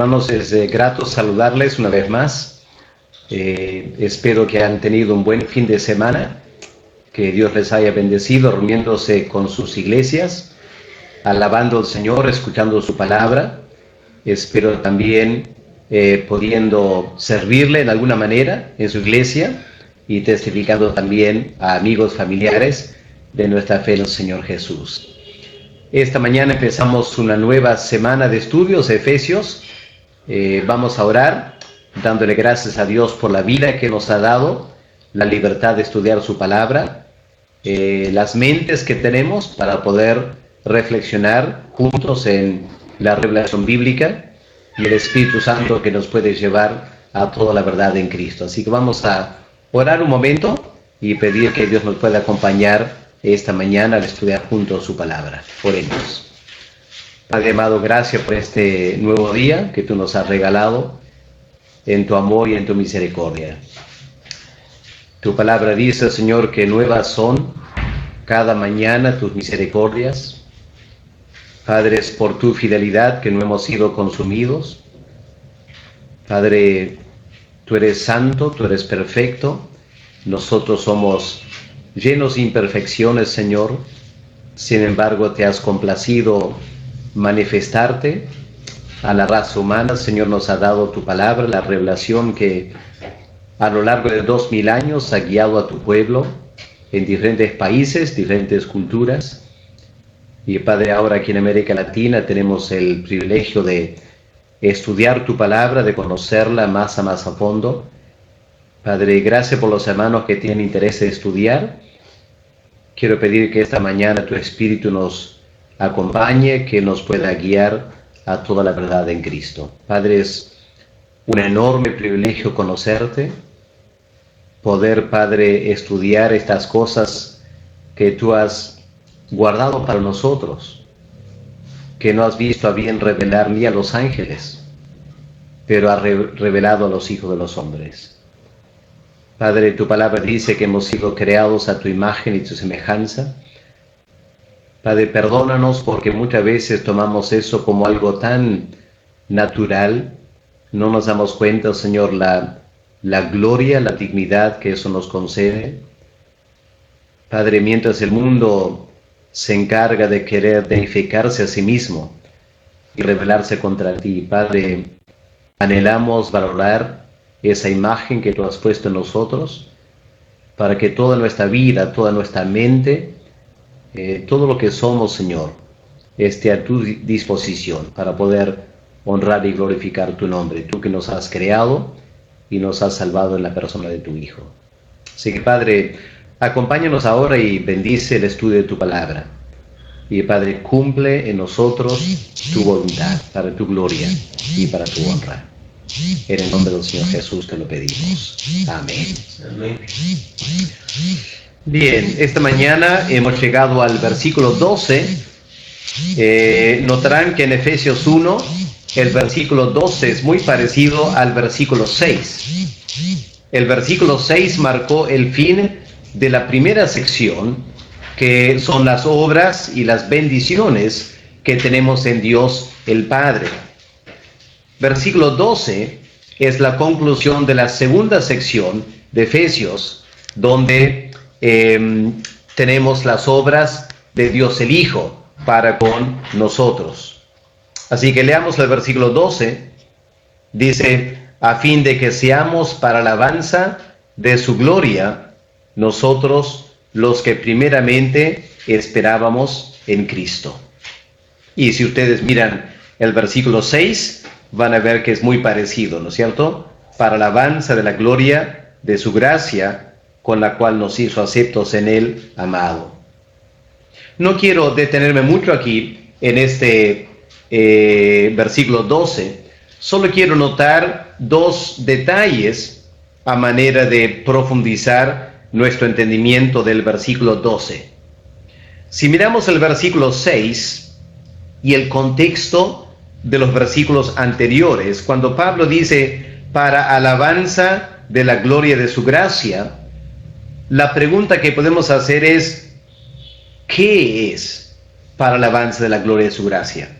Hermanos, es grato saludarles una vez más. Espero que han tenido un buen fin de semana, que Dios les haya bendecido reuniéndose con sus iglesias, alabando al Señor, escuchando su palabra. Espero también pudiendo servirle en alguna manera en su iglesia y testificando también a amigos familiares de nuestra fe en el Señor Jesús. Esta mañana empezamos una nueva semana de estudios, Efesios. Vamos a orar, dándole gracias a Dios por la vida que nos ha dado, la libertad de estudiar su palabra, las mentes que tenemos para poder reflexionar juntos en la revelación bíblica y el Espíritu Santo que nos puede llevar a toda la verdad en Cristo. Así que vamos a orar un momento y pedir que Dios nos pueda acompañar esta mañana al estudiar juntos su palabra. Oremos. Padre amado, gracias por este nuevo día que tú nos has regalado en tu amor y en tu misericordia. Tu palabra dice, Señor, que nuevas son cada mañana tus misericordias. Padre, es por tu fidelidad que no hemos sido consumidos. Padre, tú eres santo, tú eres perfecto. Nosotros somos llenos de imperfecciones, Señor. Sin embargo, te has complacido manifestarte a la raza humana. Señor, nos ha dado tu palabra, la revelación que a lo largo de 2000 años ha guiado a tu pueblo en diferentes países, diferentes culturas. Y Padre, ahora aquí en América Latina tenemos el privilegio de estudiar tu palabra, de conocerla más a fondo. Padre, gracias por los hermanos que tienen interés en estudiar. Quiero pedir que esta mañana tu Espíritu nos acompañe, que nos pueda guiar a toda la verdad en Cristo. Padre, es un enorme privilegio conocerte, poder, Padre, estudiar estas cosas que tú has guardado para nosotros, que no has visto a bien revelar ni a los ángeles, pero has revelado a los hijos de los hombres. Padre, tu palabra dice que hemos sido creados a tu imagen y tu semejanza. Padre, perdónanos porque muchas veces tomamos eso como algo tan natural. No nos damos cuenta, Señor, la gloria, la dignidad que eso nos concede. Padre, mientras el mundo se encarga de querer deificarse a sí mismo y rebelarse contra ti, Padre, anhelamos valorar esa imagen que tú has puesto en nosotros, para que toda nuestra vida, toda nuestra mente, todo lo que somos, Señor, esté a tu disposición para poder honrar y glorificar tu nombre, tú que nos has creado y nos has salvado en la persona de tu Hijo. Así que, Padre, acompáñanos ahora y bendice el estudio de tu palabra. Y, Padre, cumple en nosotros tu voluntad, para tu gloria y para tu honra. En el nombre del Señor Jesús te lo pedimos. Amén. Amén. Bien, esta mañana hemos llegado al versículo 12. Notarán que en Efesios 1, el versículo 12 es muy parecido al versículo 6. El versículo 6 marcó el fin de la primera sección, que son las obras y las bendiciones que tenemos en Dios el Padre. Versículo 12 es la conclusión de la segunda sección de Efesios, donde tenemos las obras de Dios el Hijo para con nosotros. Así que leamos el versículo 12. Dice, a fin de que seamos para alabanza de su gloria, nosotros los que primeramente esperábamos en Cristo. Y si ustedes miran el versículo 6, van a ver que es muy parecido, ¿no es cierto? Para alabanza de la gloria de su gracia, con la cual nos hizo aceptos en él, amado. No quiero detenerme mucho aquí en este versículo 12, solo quiero notar dos detalles a manera de profundizar nuestro entendimiento del versículo 12. Si miramos el versículo 6 y el contexto de los versículos anteriores, cuando Pablo dice, para alabanza de la gloria de su gracia, la pregunta que podemos hacer es, ¿qué es para alabanza de la gloria de su gracia?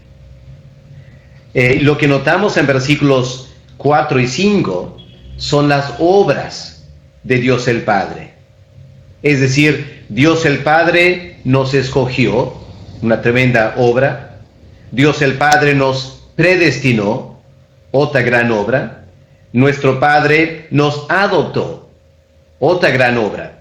Lo que notamos en versículos 4 y 5 son las obras de Dios el Padre. Es decir, Dios el Padre nos escogió, una tremenda obra. Dios el Padre nos predestinó, otra gran obra. Nuestro Padre nos adoptó, otra gran obra.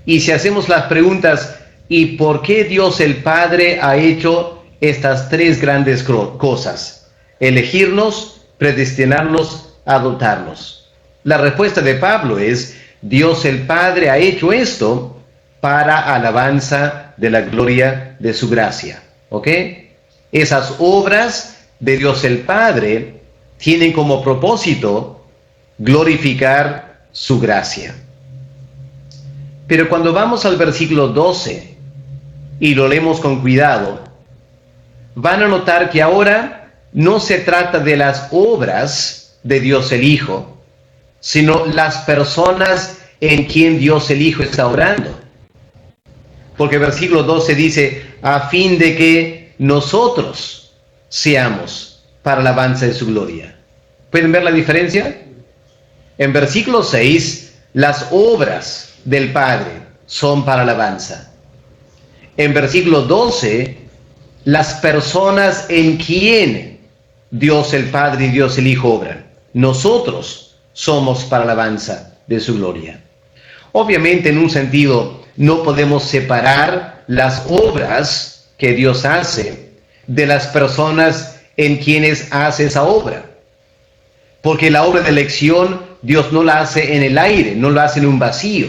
Y si hacemos las preguntas, ¿y por qué Dios el Padre ha hecho estas tres grandes cosas? Elegirnos, predestinarnos, adoptarnos. La respuesta de Pablo es, Dios el Padre ha hecho esto para alabanza de la gloria de su gracia. ¿Ok? Esas obras de Dios el Padre tienen como propósito glorificar su gracia. Pero cuando vamos al versículo 12 y lo leemos con cuidado, van a notar que ahora no se trata de las obras de Dios el Hijo, sino las personas en quien Dios el Hijo está obrando. Porque el versículo 12 dice, a fin de que nosotros seamos para la alabanza de su gloria. ¿Pueden ver la diferencia? En versículo 6, las obras del Padre son para alabanza. En versículo 12, las personas en quien Dios el Padre y Dios el Hijo obran. Nosotros somos para alabanza de su gloria. Obviamente, en un sentido, no podemos separar las obras que Dios hace de las personas en quienes hace esa obra. Porque la obra de elección, Dios no la hace en el aire, no la hace en un vacío.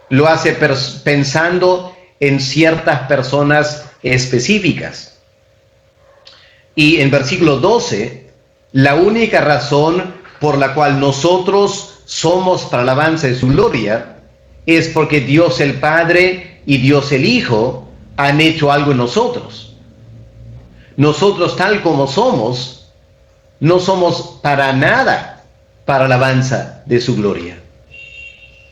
Lo hace pensando en ciertas personas específicas. Y en versículo 12, la única razón por la cual nosotros somos para la alabanza de su gloria es porque Dios el Padre y Dios el Hijo han hecho algo en nosotros. Nosotros, tal como somos, no somos para nada para la alabanza de su gloria.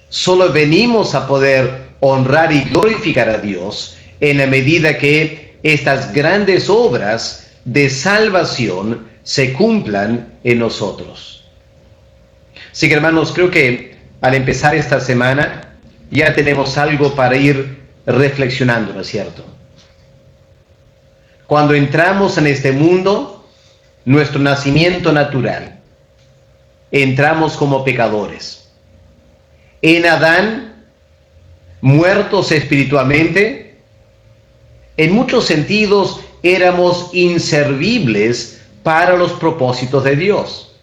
Solo venimos a poder honrar y glorificar a Dios en la medida que estas grandes obras de salvación se cumplan en nosotros. Así que, hermanos, creo que al empezar esta semana ya tenemos algo para ir reflexionando, ¿no es cierto? Cuando entramos en este mundo, nuestro nacimiento natural, entramos como pecadores. En Adán, muertos espiritualmente, en muchos sentidos éramos inservibles para los propósitos de Dios.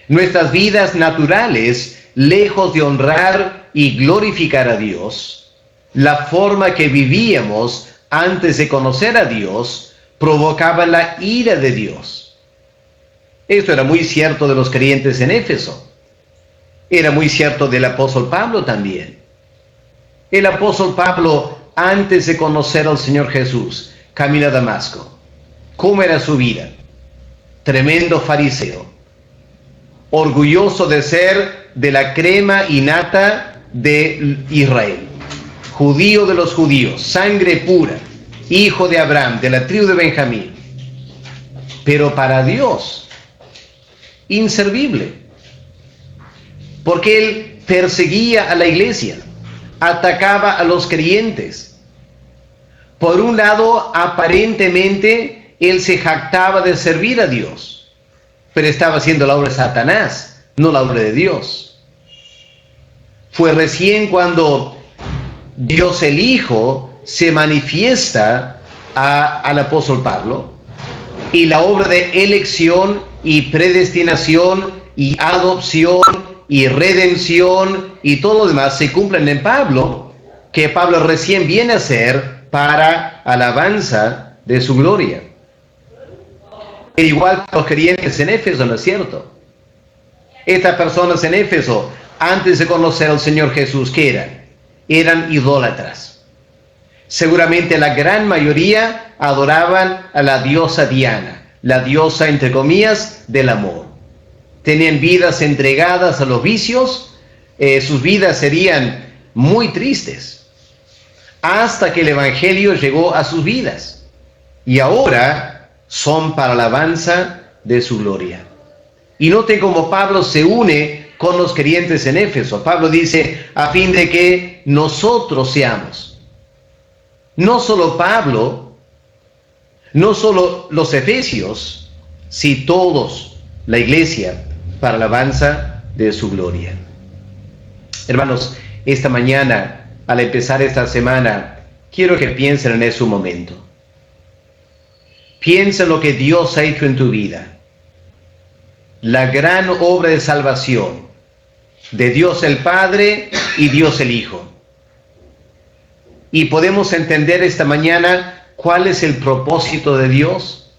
Nuestras vidas naturales, lejos de honrar y glorificar a Dios, la forma que vivíamos antes de conocer a Dios, provocaba la ira de Dios. Esto era muy cierto de los creyentes en Éfeso. Era muy cierto del apóstol Pablo también. El apóstol Pablo, antes de conocer al Señor Jesús, camina a Damasco. ¿Cómo era su vida? Tremendo fariseo, orgulloso de ser de la crema y nata de Israel, judío de los judíos, sangre pura, hijo de Abraham, de la tribu de Benjamín. Pero para Dios, inservible, porque él perseguía a la iglesia, atacaba a los creyentes. Por un lado, aparentemente, él se jactaba de servir a Dios, pero estaba haciendo la obra de Satanás, no la obra de Dios. Fue recién cuando Dios el Hijo se manifiesta al apóstol Pablo, y la obra de elección y predestinación y adopción y redención y todo lo demás se cumplen en Pablo, que Pablo recién viene a ser para alabanza de su gloria. E igual los creyentes en Éfeso, ¿no es cierto? Estas personas en Éfeso, antes de conocer al Señor Jesús, ¿qué eran? Eran idólatras. Seguramente la gran mayoría adoraban a la diosa Diana, la diosa, entre comillas, del amor. Tenían vidas entregadas a los vicios, sus vidas serían muy tristes, hasta que el Evangelio llegó a sus vidas. Y ahora son para alabanza de su gloria. Y noten cómo Pablo se une con los creyentes en Éfeso. Pablo dice, a fin de que nosotros seamos. No solo Pablo, no solo los efesios, sino todos, la iglesia, para alabanza de su gloria. Hermanos, esta mañana, al empezar esta semana, quiero que piensen en ese momento. Piensa en lo que Dios ha hecho en tu vida. La gran obra de salvación de Dios el Padre y Dios el Hijo. Y podemos entender esta mañana cuál es el propósito de Dios.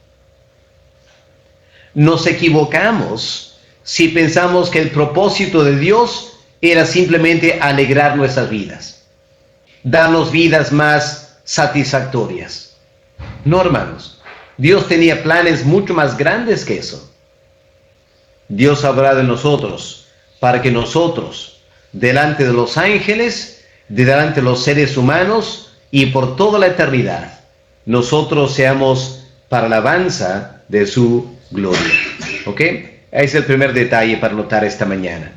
Nos equivocamos si pensamos que el propósito de Dios era simplemente alegrar nuestras vidas, darnos vidas más satisfactorias. No, hermanos. Dios tenía planes mucho más grandes que eso. Dios habrá de nosotros para que nosotros, delante de los ángeles, delante de los seres humanos y por toda la eternidad, nosotros seamos para alabanza de su gloria. ¿Ok? Ese es el primer detalle para notar esta mañana.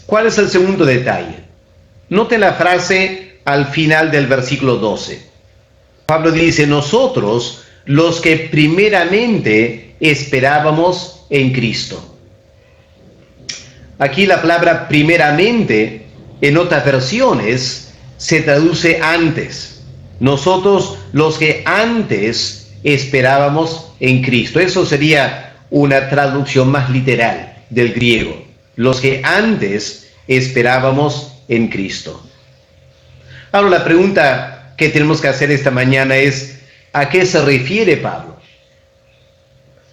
¿Cuál es el segundo detalle? Noten la frase al final del versículo 12. Pablo dice, nosotros, los que primeramente esperábamos en Cristo. Aquí la palabra primeramente, en otras versiones, se traduce antes. Nosotros, los que antes esperábamos en Cristo. Eso sería una traducción más literal del griego. Los que antes esperábamos en Cristo. Ahora la pregunta que tenemos que hacer esta mañana es, ¿a qué se refiere Pablo?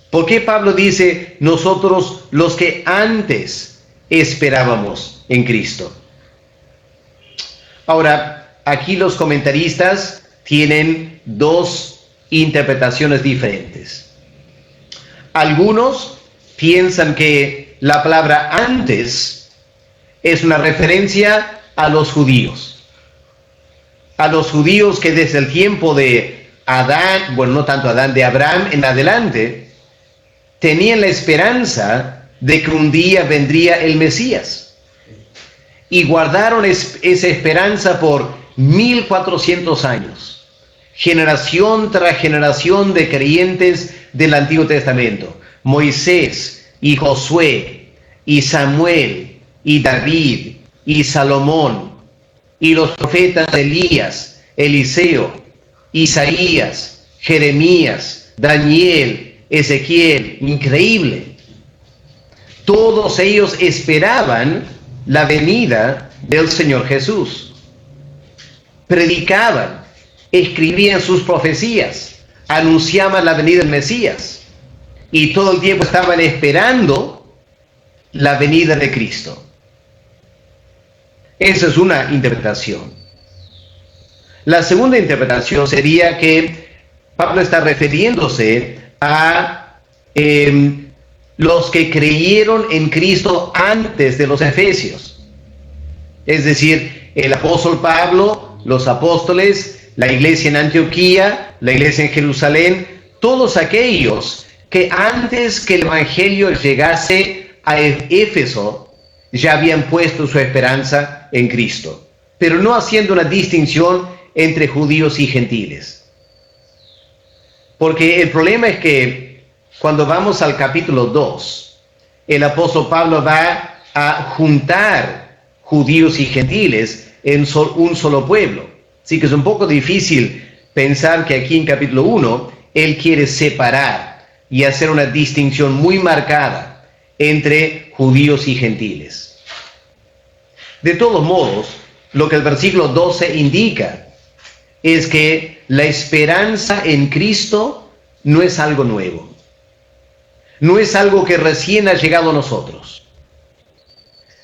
¿Por qué Pablo dice, nosotros los que antes esperábamos en Cristo? Ahora, aquí los comentaristas tienen dos interpretaciones diferentes. Algunos piensan que la palabra antes es una referencia a los judíos. A los judíos que desde el tiempo de Adán, bueno, no tanto Adán, de Abraham en adelante, tenían la esperanza de que un día vendría el Mesías. Y guardaron esa esperanza por 1400 años. Generación tras generación de creyentes del Antiguo Testamento. Moisés y Josué y Samuel y David y Salomón y los profetas Elías, Eliseo, Isaías, Jeremías, Daniel, Ezequiel. Increíble. Todos ellos esperaban la venida del Señor Jesús. Predicaban, escribían sus profecías, anunciaban la venida del Mesías. Y todo el tiempo estaban esperando la venida de Cristo. Esa es una interpretación. La segunda interpretación sería que Pablo está refiriéndose a los que creyeron en Cristo antes de los efesios. Es decir, el apóstol Pablo, los apóstoles, la iglesia en Antioquía, la iglesia en Jerusalén, todos aquellos que antes que el evangelio llegase a Éfeso, ya habían puesto su esperanza en Cristo, pero no haciendo una distinción entre judíos y gentiles. Porque el problema es que cuando vamos al capítulo 2, el apóstol Pablo va a juntar judíos y gentiles en un solo pueblo. Así que es un poco difícil pensar que aquí en capítulo 1, él quiere separar y hacer una distinción muy marcada entre judíos y gentiles. De todos modos, lo que el versículo 12 indica es que la esperanza en Cristo no es algo nuevo. No es algo que recién ha llegado a nosotros,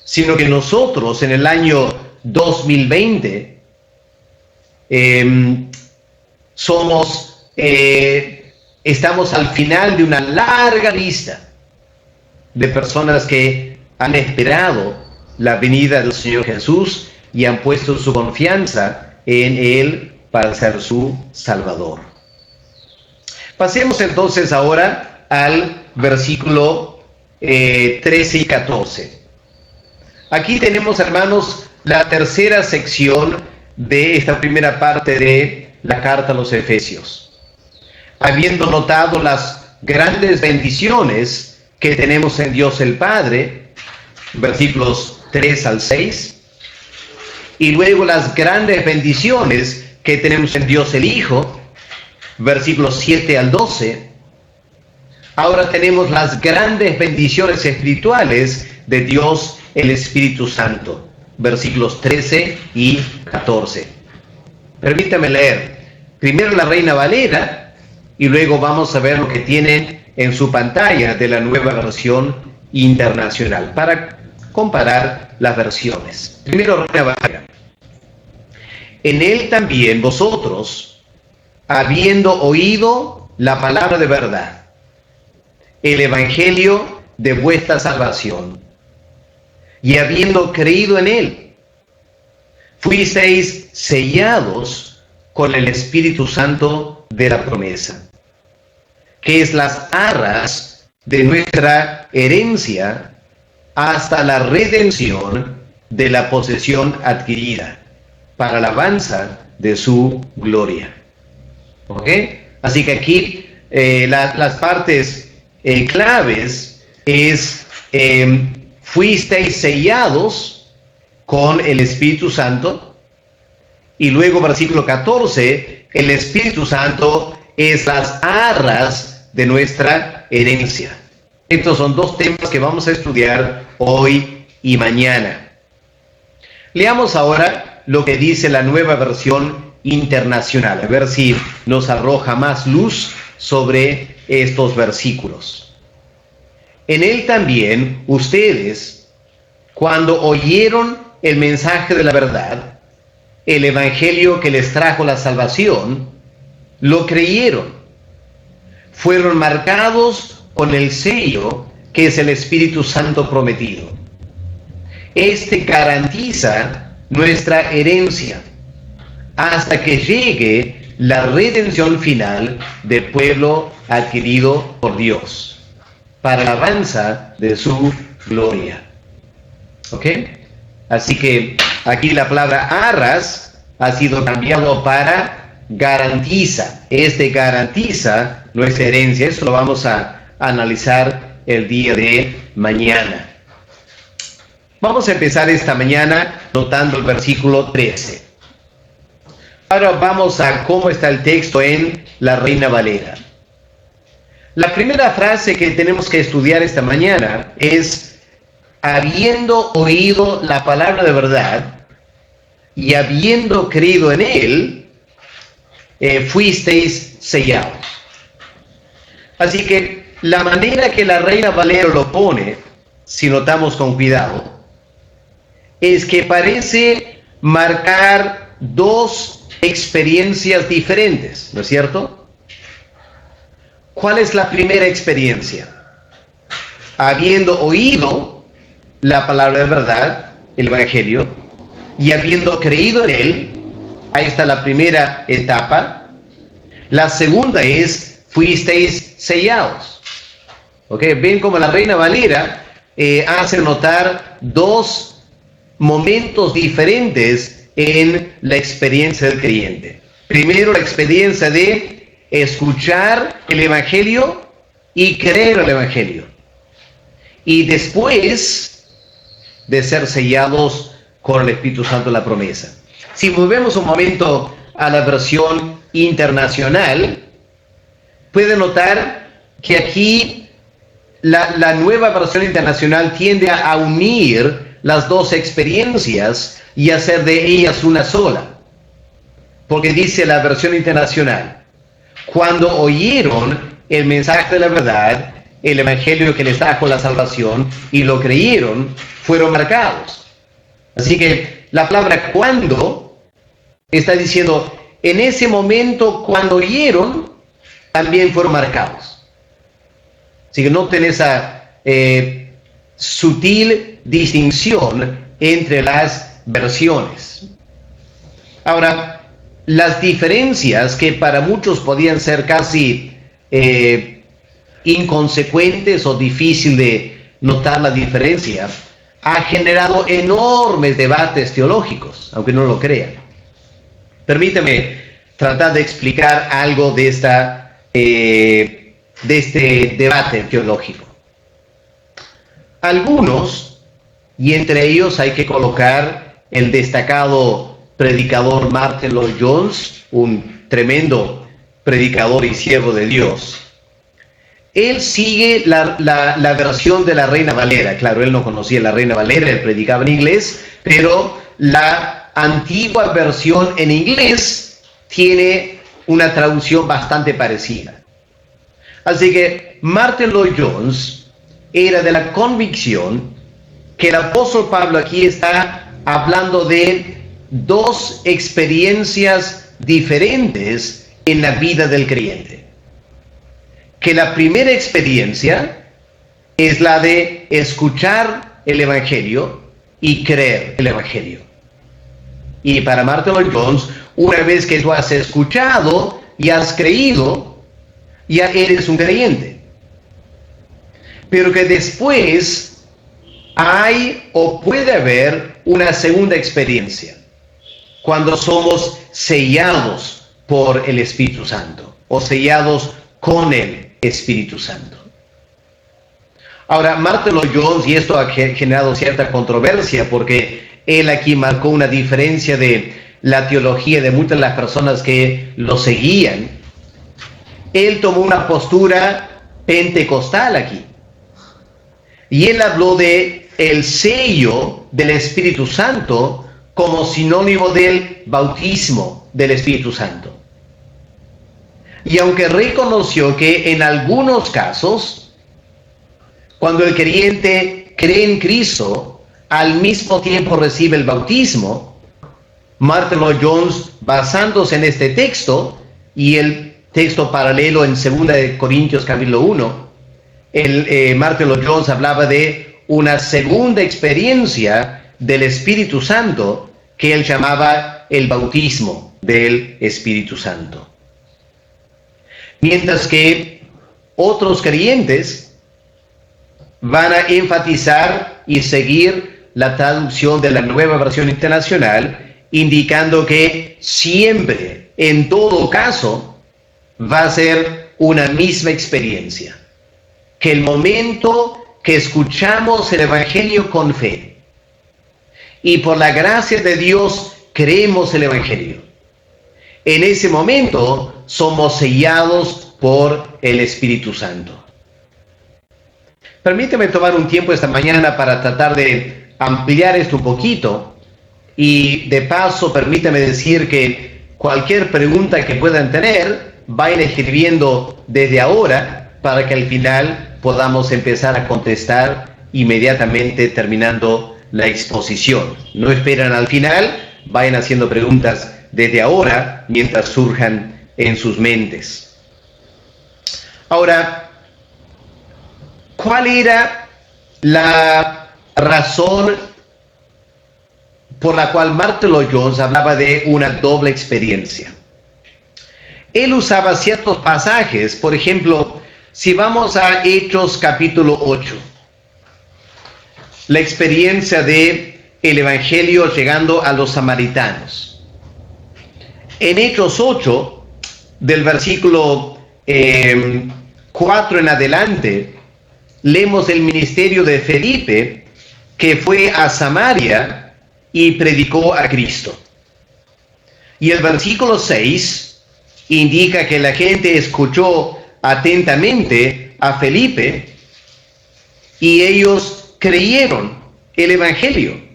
sino que nosotros en el año 2020 estamos al final de una larga lista de personas que han esperado la venida del Señor Jesús y han puesto su confianza en Él para ser su Salvador. Pasemos entonces ahora al versículo 13 y 14. Aquí tenemos, hermanos, la tercera sección de esta primera parte de la carta a los Efesios. Habiendo notado las grandes bendiciones que tenemos en Dios el Padre, versículos 3 al 6, y luego las grandes bendiciones que tenemos en Dios el Hijo, versículos 7 al 12, ahora tenemos las grandes bendiciones espirituales de Dios el Espíritu Santo, versículos 13 y 14. Permítame leer primero la Reina Valera y luego vamos a ver lo que tienen en su pantalla de la Nueva Versión Internacional para comparar las versiones. Primero Reina Valera. En él también vosotros, habiendo oído la palabra de verdad, el evangelio de vuestra salvación, y habiendo creído en él, fuisteis sellados con el Espíritu Santo de la promesa, que es las arras de nuestra herencia hasta la redención de la posesión adquirida, para la alabanza de su gloria. ¿Ok? Así que aquí las partes claves es fuisteis sellados con el Espíritu Santo, y luego versículo 14, el Espíritu Santo es las arras de nuestra herencia. Estos son dos temas que vamos a estudiar hoy y mañana. Leamos ahora lo que dice la Nueva Versión Internacional, a ver si nos arroja más luz sobre estos versículos. En él también ustedes, cuando oyeron el mensaje de la verdad, el evangelio que les trajo la salvación, lo creyeron. Fueron marcados con el sello que es el Espíritu Santo prometido. Este garantiza nuestra herencia hasta que llegue la redención final del pueblo adquirido por Dios, para la alabanza de su gloria. ¿Ok? Así que aquí la palabra arras ha sido cambiado para garantiza. Este garantiza nuestra herencia. Eso lo vamos a analizar el día de mañana. Vamos a empezar esta mañana notando el versículo 13. Ahora vamos a cómo está el texto en la Reina Valera. La primera frase que tenemos que estudiar esta mañana es: habiendo oído la palabra de verdad y habiendo creído en él, fuisteis sellados. Así que la manera que la Reina Valera lo pone, si notamos con cuidado, es que parece marcar dos experiencias diferentes, ¿no es cierto? ¿Cuál es la primera experiencia? Habiendo oído la palabra de verdad, el evangelio, y habiendo creído en él, ahí está la primera etapa. La segunda es: fuisteis sellados. ¿Ok? Ven como la Reina Valera hace notar dos momentos diferentes en la experiencia del creyente. Primero, la experiencia de escuchar el evangelio y creer el evangelio, y después de ser sellados con el Espíritu Santo de la promesa. Si volvemos un momento a la versión internacional, puede notar que aquí la Nueva Versión Internacional tiende a unir las dos experiencias y hacer de ellas una sola, porque dice la Versión Internacional: cuando oyeron el mensaje de la verdad, el evangelio que les trajo la salvación, y lo creyeron, fueron marcados. Así que la palabra cuando está diciendo: en ese momento cuando oyeron, también fueron marcados. Así que noten esa sutil distinción entre las versiones. Ahora, las diferencias que para muchos podían ser casi inconsecuentes o difícil de notar la diferencia, ha generado enormes debates teológicos, aunque no lo crean. Permítame tratar de explicar algo de este debate teológico. Algunos, y entre ellos hay que colocar el destacado predicador Martyn Lloyd-Jones, un tremendo predicador y siervo de Dios. Él sigue la versión de la Reina Valera. Claro, él no conocía la Reina Valera, él predicaba en inglés, pero la antigua versión en inglés tiene una traducción bastante parecida. Así que Martyn Lloyd-Jones era de la convicción que el apóstol Pablo aquí está hablando de dos experiencias diferentes en la vida del creyente. Que la primera experiencia es la de escuchar el Evangelio y creer el Evangelio. Y para Martyn Lloyd-Jones, una vez que tú has escuchado y has creído, ya eres un creyente. Pero que después hay o puede haber una segunda experiencia, cuando somos sellados por el Espíritu Santo o sellados con el Espíritu Santo. Ahora, Martyn Lloyd-Jones, y esto ha generado cierta controversia porque él aquí marcó una diferencia de la teología de muchas de las personas que lo seguían. Él tomó una postura pentecostal aquí. Y él habló de el sello del Espíritu Santo como sinónimo del bautismo del Espíritu Santo. Y aunque reconoció que en algunos casos, cuando el creyente cree en Cristo, al mismo tiempo recibe el bautismo, Martyn Lloyd-Jones, basándose en este texto y el texto paralelo en 2 Corintios capítulo 1, Martyn Lloyd-Jones hablaba de una segunda experiencia del Espíritu Santo que él llamaba el bautismo del Espíritu Santo. Mientras que otros creyentes van a enfatizar y seguir la traducción de la Nueva Versión Internacional, indicando que siempre, en todo caso, va a ser una misma experiencia. Que el momento que escuchamos el Evangelio con fe y por la gracia de Dios creemos el Evangelio, en ese momento somos sellados por el Espíritu Santo. Permíteme tomar un tiempo esta mañana para tratar de ampliar esto un poquito y de paso permítame decir que cualquier pregunta que puedan tener, vayan escribiendo desde ahora para que al final podamos empezar a contestar inmediatamente terminando la exposición. No esperan al final, vayan haciendo preguntas desde ahora mientras surjan en sus mentes. Ahora, ¿cuál era la razón por la cual Martyn Lloyd-Jones hablaba de una doble experiencia? Él usaba ciertos pasajes, por ejemplo, si vamos a Hechos capítulo 8, la experiencia de el Evangelio llegando a los samaritanos. En Hechos 8, del versículo 4 en adelante, leemos el ministerio de Felipe, que fue a Samaria y predicó a Cristo. Y el versículo 6 indica que la gente escuchó atentamente a Felipe y ellos creyeron el Evangelio.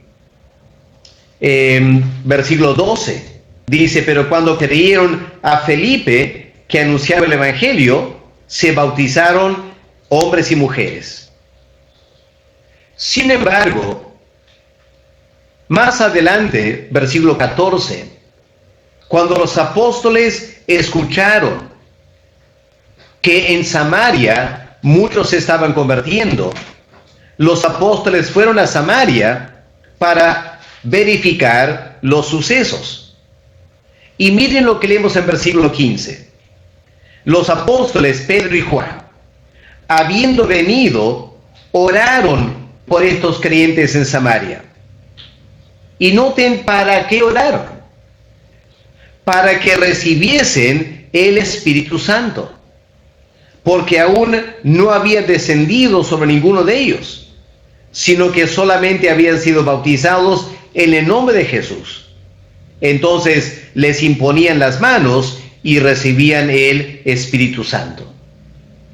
Versículo 12 dice, pero cuando creyeron a Felipe que anunciaba el Evangelio, se bautizaron hombres y mujeres. Sin embargo, más adelante, versículo 14, cuando los apóstoles escucharon que en Samaria muchos se estaban convirtiendo, los apóstoles fueron a Samaria para verificar los sucesos. Y miren lo que leemos en versículo 15. los apóstoles Pedro y Juan, habiendo venido, oraron por estos creyentes en Samaria. Y noten para qué oraron: para que recibiesen el Espíritu Santo, porque aún no había descendido sobre ninguno de ellos, sino que solamente habían sido bautizados en el nombre de Jesús. Entonces les imponían las manos y recibían el Espíritu Santo.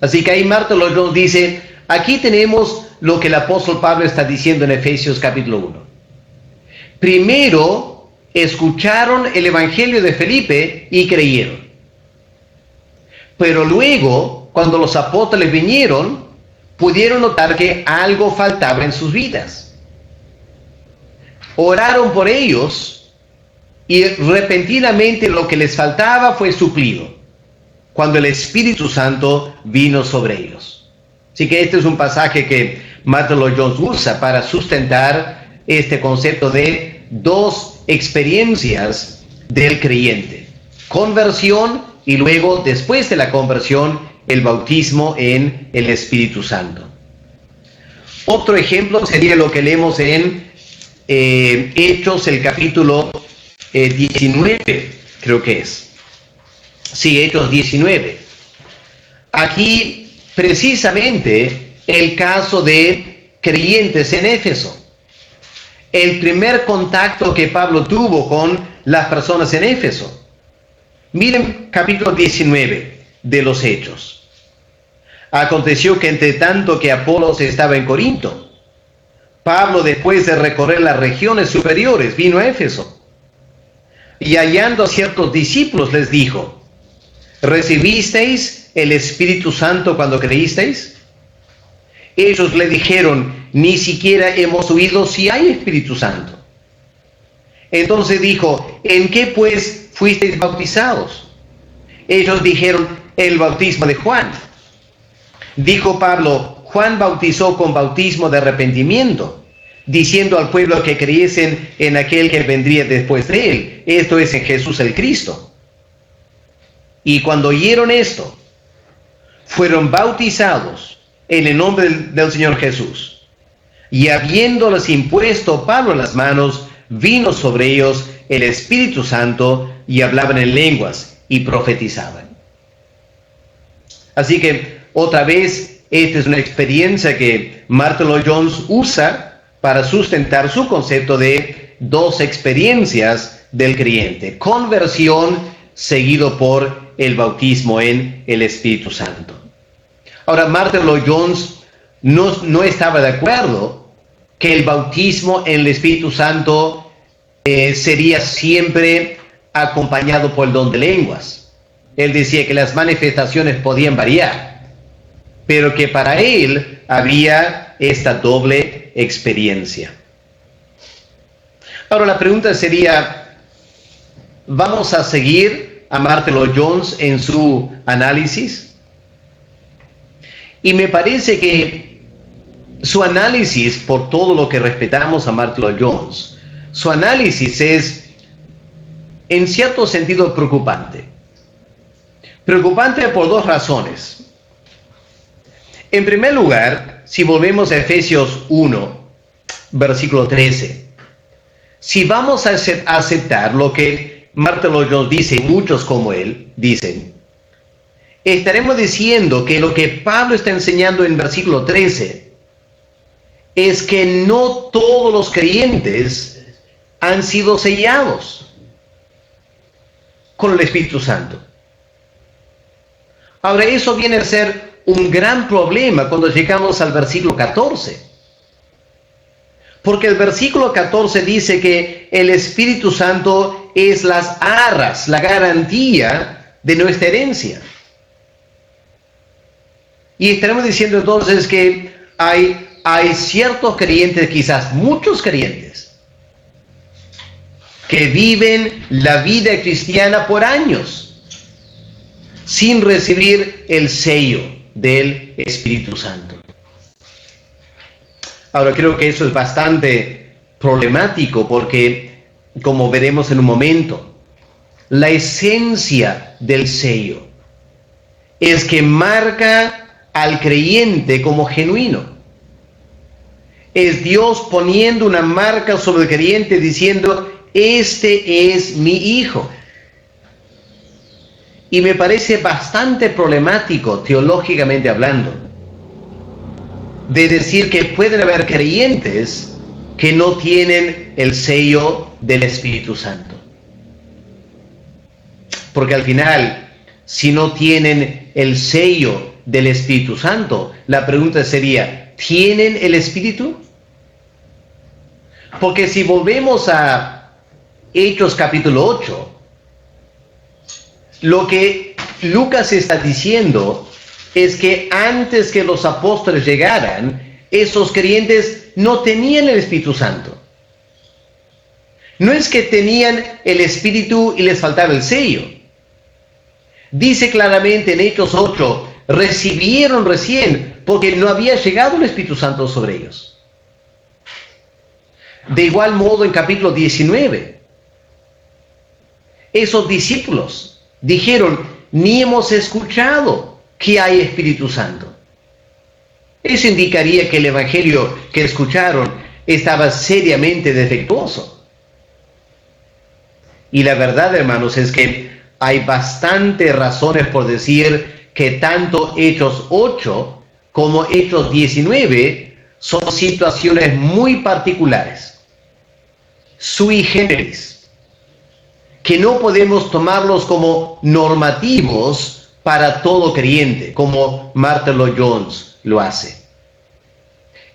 Así que ahí Martyn Lloyd-Jones dice, aquí tenemos lo que el apóstol Pablo está diciendo en Efesios capítulo 1. Primero escucharon el Evangelio de Felipe y creyeron. Pero luego, cuando los apóstoles vinieron, pudieron notar que algo faltaba en sus vidas. Oraron por ellos y repentinamente lo que les faltaba fue suplido cuando el Espíritu Santo vino sobre ellos. Así que este es un pasaje que Martyn Lloyd-Jones usa para sustentar este concepto de dos experiencias del creyente: conversión y luego, después de la conversión, el bautismo en el Espíritu Santo. Otro ejemplo sería lo que leemos en Hechos, el capítulo 19, creo que es. Sí, Hechos 19. Aquí, precisamente, el caso de creyentes en Éfeso. El primer contacto que Pablo tuvo con las personas en Éfeso. Miren capítulo 19 de los Hechos. Aconteció que entre tanto que Apolos estaba en Corinto, Pablo, después de recorrer las regiones superiores, vino a Éfeso. Y hallando a ciertos discípulos les dijo: ¿recibisteis el Espíritu Santo cuando creísteis? Ellos le dijeron: ni siquiera hemos oído si hay Espíritu Santo. Entonces dijo: ¿en qué pues fuisteis bautizados? Ellos dijeron: el bautismo de Juan. Dijo Pablo: Juan bautizó con bautismo de arrepentimiento, diciendo al pueblo que creyesen en aquel que vendría después de él, esto es, en Jesús el Cristo. Y cuando oyeron esto, fueron bautizados en el nombre del Señor Jesús. Y habiéndoles impuesto Pablo las manos, vino sobre ellos el Espíritu Santo, y hablaban en lenguas y profetizaban. Así que, otra vez, esta es una experiencia que Martyn Lloyd-Jones usa para sustentar su concepto de dos experiencias del creyente: conversión seguido por el bautismo en el Espíritu Santo. Ahora, Martyn Lloyd-Jones no estaba de acuerdo que el bautismo en el Espíritu Santo sería siempre acompañado por el don de lenguas. Él decía que las manifestaciones podían variar, pero que para él había esta doble experiencia. Ahora la pregunta sería, ¿vamos a seguir a Martyn Lloyd-Jones en su análisis? Y me parece que su análisis, por todo lo que respetamos a Martyn Lloyd-Jones, su análisis es en cierto sentido preocupante. Preocupante por dos razones. En primer lugar, si volvemos a Efesios 1, versículo 13, si vamos a aceptar lo que Martyn Lloyd-Jones dice, y muchos como él dicen, estaremos diciendo que lo que Pablo está enseñando en versículo 13 es que no todos los creyentes han sido sellados con el Espíritu Santo. Ahora, eso viene a ser un gran problema cuando llegamos al versículo 14. Porque el versículo 14 dice que el Espíritu Santo es las arras, la garantía de nuestra herencia. Y estaremos diciendo entonces que hay ciertos creyentes, quizás muchos creyentes, que viven la vida cristiana por años sin recibir el sello del Espíritu Santo. Ahora, creo que eso es bastante problemático porque, como veremos en un momento, la esencia del sello es que marca al creyente como genuino. Es Dios poniendo una marca sobre el creyente diciendo, este es mi hijo. Y me parece bastante problemático, teológicamente hablando, de decir que pueden haber creyentes que no tienen el sello del Espíritu Santo. Porque al final, si no tienen el sello del Espíritu Santo, la pregunta sería, ¿tienen el Espíritu? Porque si volvemos a Hechos capítulo 8, lo que Lucas está diciendo es que antes que los apóstoles llegaran, esos creyentes no tenían el Espíritu Santo. No es que tenían el Espíritu y les faltaba el sello. Dice claramente en Hechos 8, recibieron recién porque no había llegado el Espíritu Santo sobre ellos. De igual modo en capítulo 19, esos discípulos dijeron, ni hemos escuchado que hay Espíritu Santo. Eso indicaría que el evangelio que escucharon estaba seriamente defectuoso. Y la verdad, hermanos, es que hay bastantes razones por decir que tanto Hechos 8 como Hechos 19 son situaciones muy particulares, sui generis, que no podemos tomarlos como normativos para todo creyente, como Martyn Lloyd-Jones lo hace.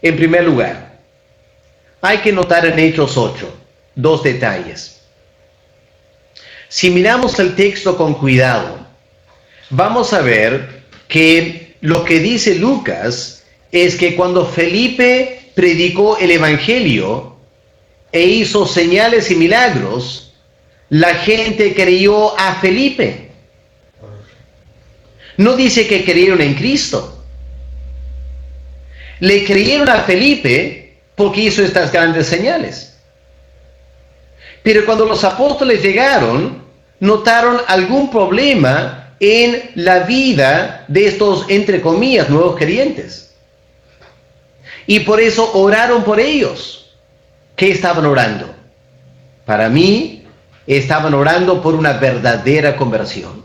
En primer lugar, hay que notar en Hechos 8 dos detalles. Si miramos el texto con cuidado, vamos a ver que lo que dice Lucas es que cuando Felipe predicó el evangelio e hizo señales y milagros, la gente creyó a Felipe. No dice que creyeron en Cristo. Le creyeron a Felipe porque hizo estas grandes señales. Pero cuando los apóstoles llegaron, notaron algún problema en la vida de estos, entre comillas, nuevos creyentes. Y por eso oraron por ellos. ¿Qué estaban orando? Para mí, estaban orando por una verdadera conversión.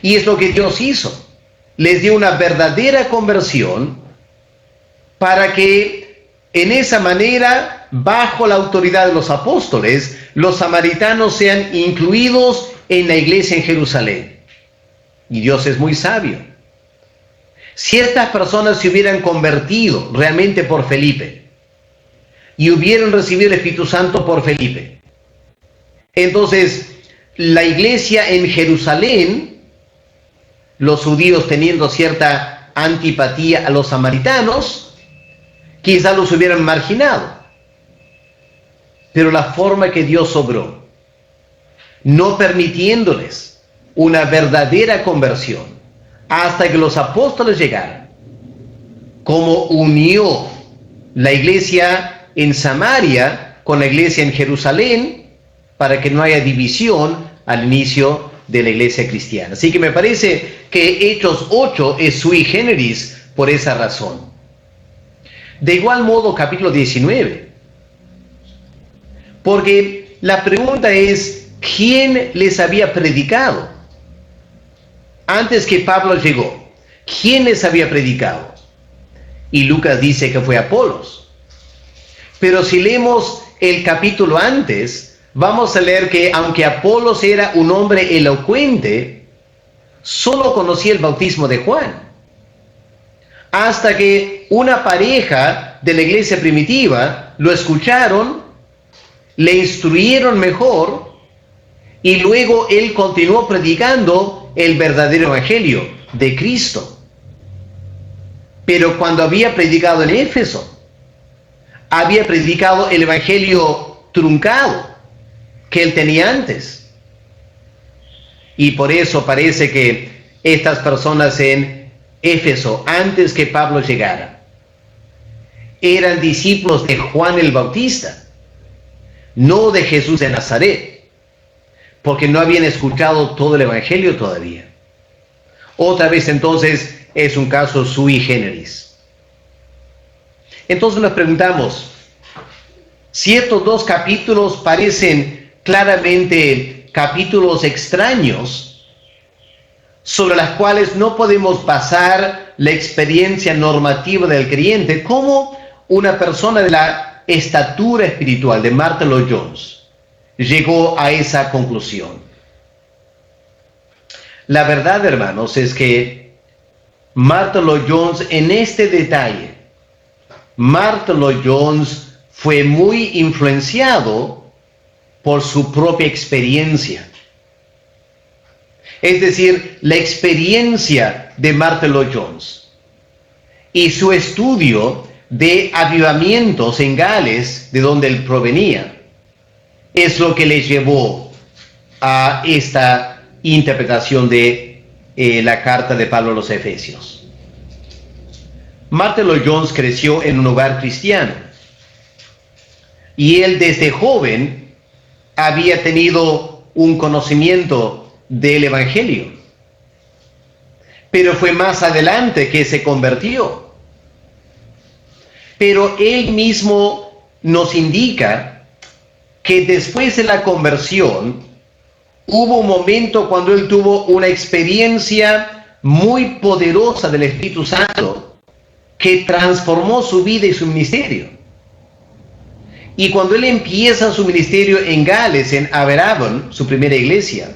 Y es lo que Dios hizo. Les dio una verdadera conversión para que en esa manera, bajo la autoridad de los apóstoles, los samaritanos sean incluidos en la iglesia en Jerusalén. Y Dios es muy sabio. Si estas personas se hubieran convertido realmente por Felipe y hubieran recibido el Espíritu Santo por Felipe, entonces la iglesia en Jerusalén, los judíos teniendo cierta antipatía a los samaritanos, quizás los hubieran marginado. Pero la forma que Dios obró, no permitiéndoles una verdadera conversión hasta que los apóstoles llegaran, como unió la iglesia en Samaria con la iglesia en Jerusalén, para que no haya división al inicio de la iglesia cristiana. Así que me parece que Hechos 8 es sui generis por esa razón. De igual modo, capítulo 19. Porque la pregunta es, ¿quién les había predicado? Antes que Pablo llegó, ¿quién les había predicado? Y Lucas dice que fue Apolos. Pero si leemos el capítulo antes, vamos a leer que aunque Apolos era un hombre elocuente, solo conocía el bautismo de Juan. Hasta que una pareja de la iglesia primitiva lo escucharon, le instruyeron mejor y luego él continuó predicando el verdadero evangelio de Cristo. Pero cuando había predicado en Éfeso, había predicado el evangelio truncado que él tenía antes. Y por eso parece que estas personas en Éfeso, antes que Pablo llegara, eran discípulos de Juan el Bautista, no de Jesús de Nazaret, porque no habían escuchado todo el evangelio todavía. Otra vez entonces es un caso sui generis. Entonces nos preguntamos, si estos dos capítulos parecen claramente capítulos extraños, sobre las cuales no podemos basar la experiencia normativa del creyente, ¿cómo una persona de la estatura espiritual de Martyn Lloyd-Jones llegó a esa conclusión? La verdad, hermanos, es que Martyn Lloyd-Jones, en este detalle, Martyn Lloyd-Jones fue muy influenciado por su propia experiencia. Es decir, la experiencia de Martyn Lloyd-Jones y su estudio de avivamientos en Gales, de donde él provenía, es lo que le llevó a esta interpretación de la carta de Pablo a los Efesios. Martyn Lloyd-Jones creció en un hogar cristiano y él desde joven había tenido un conocimiento del Evangelio, pero fue más adelante que se convirtió. Pero él mismo nos indica que después de la conversión hubo un momento cuando él tuvo una experiencia muy poderosa del Espíritu Santo que transformó su vida y su ministerio. Y cuando él empieza su ministerio en Gales, en Aberavon, su primera iglesia,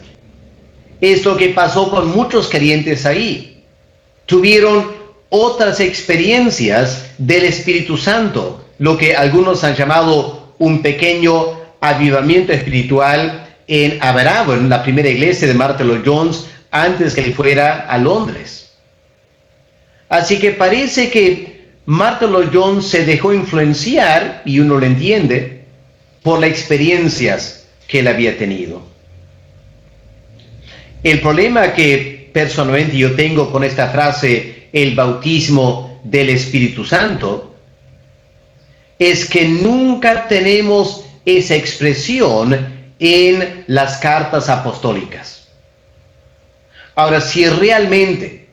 es lo que pasó con muchos creyentes ahí. Tuvieron otras experiencias del Espíritu Santo, lo que algunos han llamado un pequeño avivamiento espiritual en Aberavon, la primera iglesia de Martyn Lloyd-Jones, antes que él fuera a Londres. Así que parece que Martyn Lloyd-Jones se dejó influenciar, y uno lo entiende, por las experiencias que él había tenido. El problema que personalmente yo tengo con esta frase, el bautismo del Espíritu Santo, es que nunca tenemos esa expresión en las cartas apostólicas. Ahora, si realmente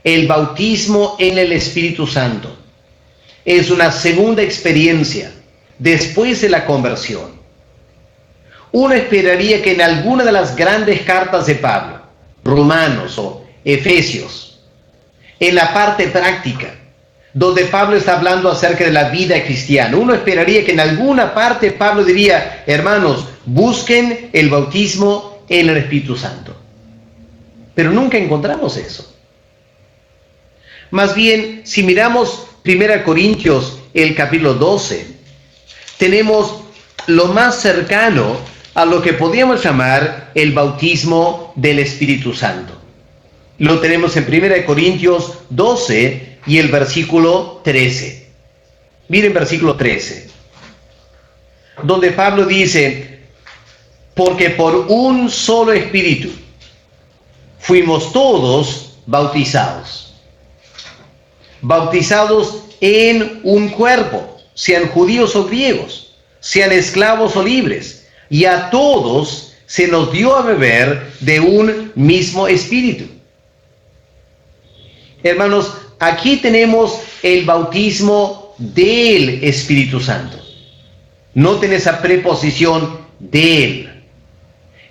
el bautismo en el Espíritu Santo es una segunda experiencia después de la conversión, uno esperaría que en alguna de las grandes cartas de Pablo, Romanos o Efesios, en la parte práctica, donde Pablo está hablando acerca de la vida cristiana, uno esperaría que en alguna parte Pablo diría, hermanos, busquen el bautismo en el Espíritu Santo. Pero nunca encontramos eso. Más bien, si miramos 1 Corintios, el capítulo 12, tenemos lo más cercano a lo que podríamos llamar el bautismo del Espíritu Santo. Lo tenemos en 1 Corintios 12 y el versículo 13. Miren versículo 13, donde Pablo dice, porque por un solo Espíritu fuimos todos bautizados. Bautizados en un cuerpo, sean judíos o griegos, sean esclavos o libres, y a todos se nos dio a beber de un mismo espíritu. Hermanos, aquí tenemos el bautismo del Espíritu Santo. Noten esa preposición del.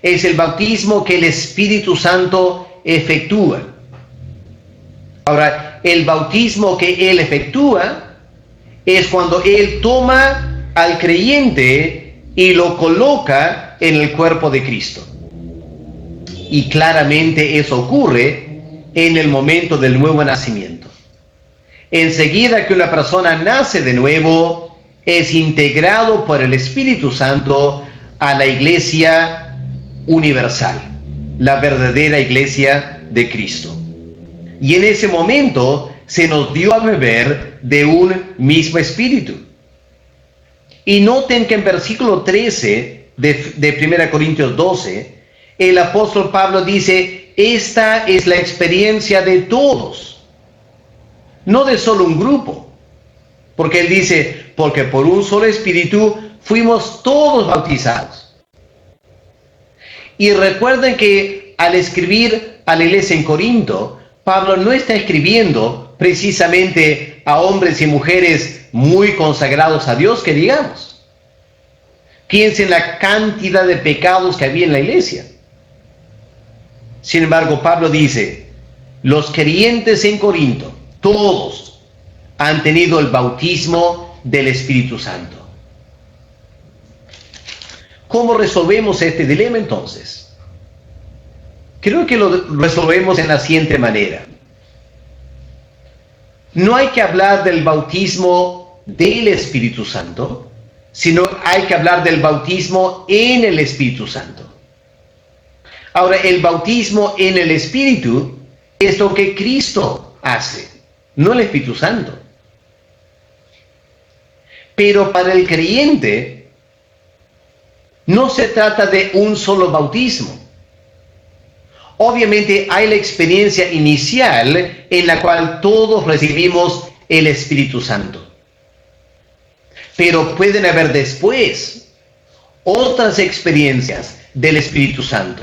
Es el bautismo que el Espíritu Santo efectúa. Ahora, el bautismo que Él efectúa es cuando Él toma al creyente y lo coloca en el cuerpo de Cristo. Y claramente eso ocurre en el momento del nuevo nacimiento. Enseguida que una persona nace de nuevo, es integrado por el Espíritu Santo a la iglesia universal, la verdadera iglesia de Cristo. Y en ese momento se nos dio a beber de un mismo espíritu. Y noten que en versículo 13 de 1 Corintios 12, el apóstol Pablo dice, esta es la experiencia de todos, no de solo un grupo. Porque él dice, porque por un solo espíritu fuimos todos bautizados. Y recuerden que al escribir a la iglesia en Corinto, Pablo no está escribiendo precisamente a hombres y mujeres muy consagrados a Dios, que digamos. Piensen en la cantidad de pecados que había en la iglesia. Sin embargo, Pablo dice, los creyentes en Corinto, todos, han tenido el bautismo del Espíritu Santo. ¿Cómo resolvemos este dilema entonces? Creo que lo resolvemos en la siguiente manera. No hay que hablar del bautismo del Espíritu Santo, sino hay que hablar del bautismo en el Espíritu Santo. Ahora, el bautismo en el Espíritu es lo que Cristo hace, no el Espíritu Santo. Pero para el creyente no se trata de un solo bautismo. Obviamente hay la experiencia inicial en la cual todos recibimos el Espíritu Santo. Pero pueden haber después otras experiencias del Espíritu Santo.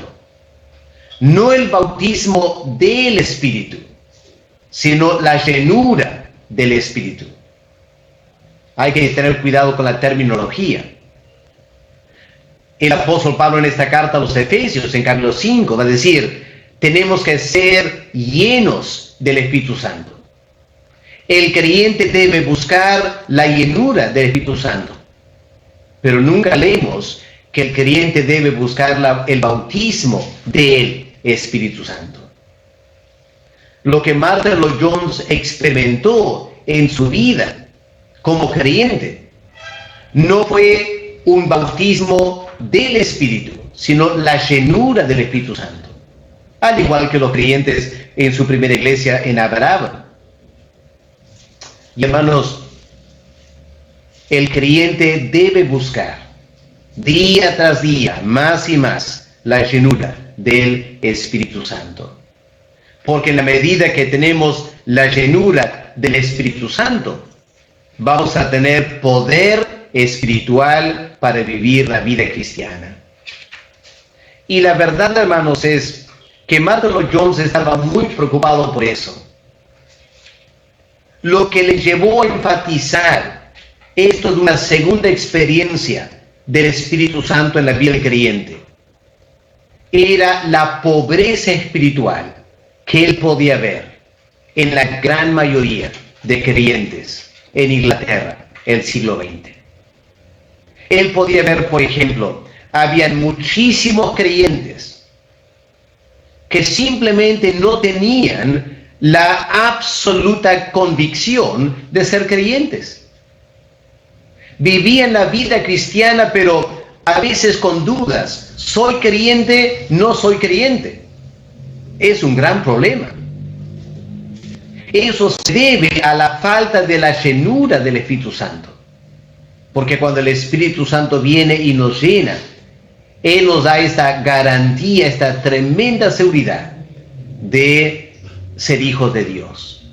No el bautismo del Espíritu, sino la llenura del Espíritu. Hay que tener cuidado con la terminología. El apóstol Pablo en esta carta a los Efesios, en capítulo 5, va a decir, tenemos que ser llenos del Espíritu Santo. El creyente debe buscar la llenura del Espíritu Santo. Pero nunca leemos que el creyente debe buscar el bautismo del Espíritu Santo. Lo que Martin Lloyd-Jones experimentó en su vida como creyente no fue un bautismo del Espíritu, sino la llenura del Espíritu Santo. Al igual que los creyentes en su primera iglesia en Abraham. Y hermanos, el creyente debe buscar día tras día, más y más, la llenura del Espíritu Santo. Porque en la medida que tenemos la llenura del Espíritu Santo, vamos a tener poder espiritual para vivir la vida cristiana. Y la verdad, hermanos, es que Martin Lloyd-Jones estaba muy preocupado por eso. Lo que le llevó a enfatizar esto de una segunda experiencia del Espíritu Santo en la vida del creyente era la pobreza espiritual que él podía ver en la gran mayoría de creyentes en Inglaterra el siglo XX. Él podía ver, por ejemplo, habían muchísimos creyentes que simplemente no tenían la absoluta convicción de ser creyentes. Vivían la vida cristiana, pero a veces con dudas. ¿Soy creyente? ¿No soy creyente? Es un gran problema. Eso se debe a la falta de la llenura del Espíritu Santo. Porque cuando el Espíritu Santo viene y nos llena, Él nos da esta garantía, esta tremenda seguridad de ser hijos de Dios.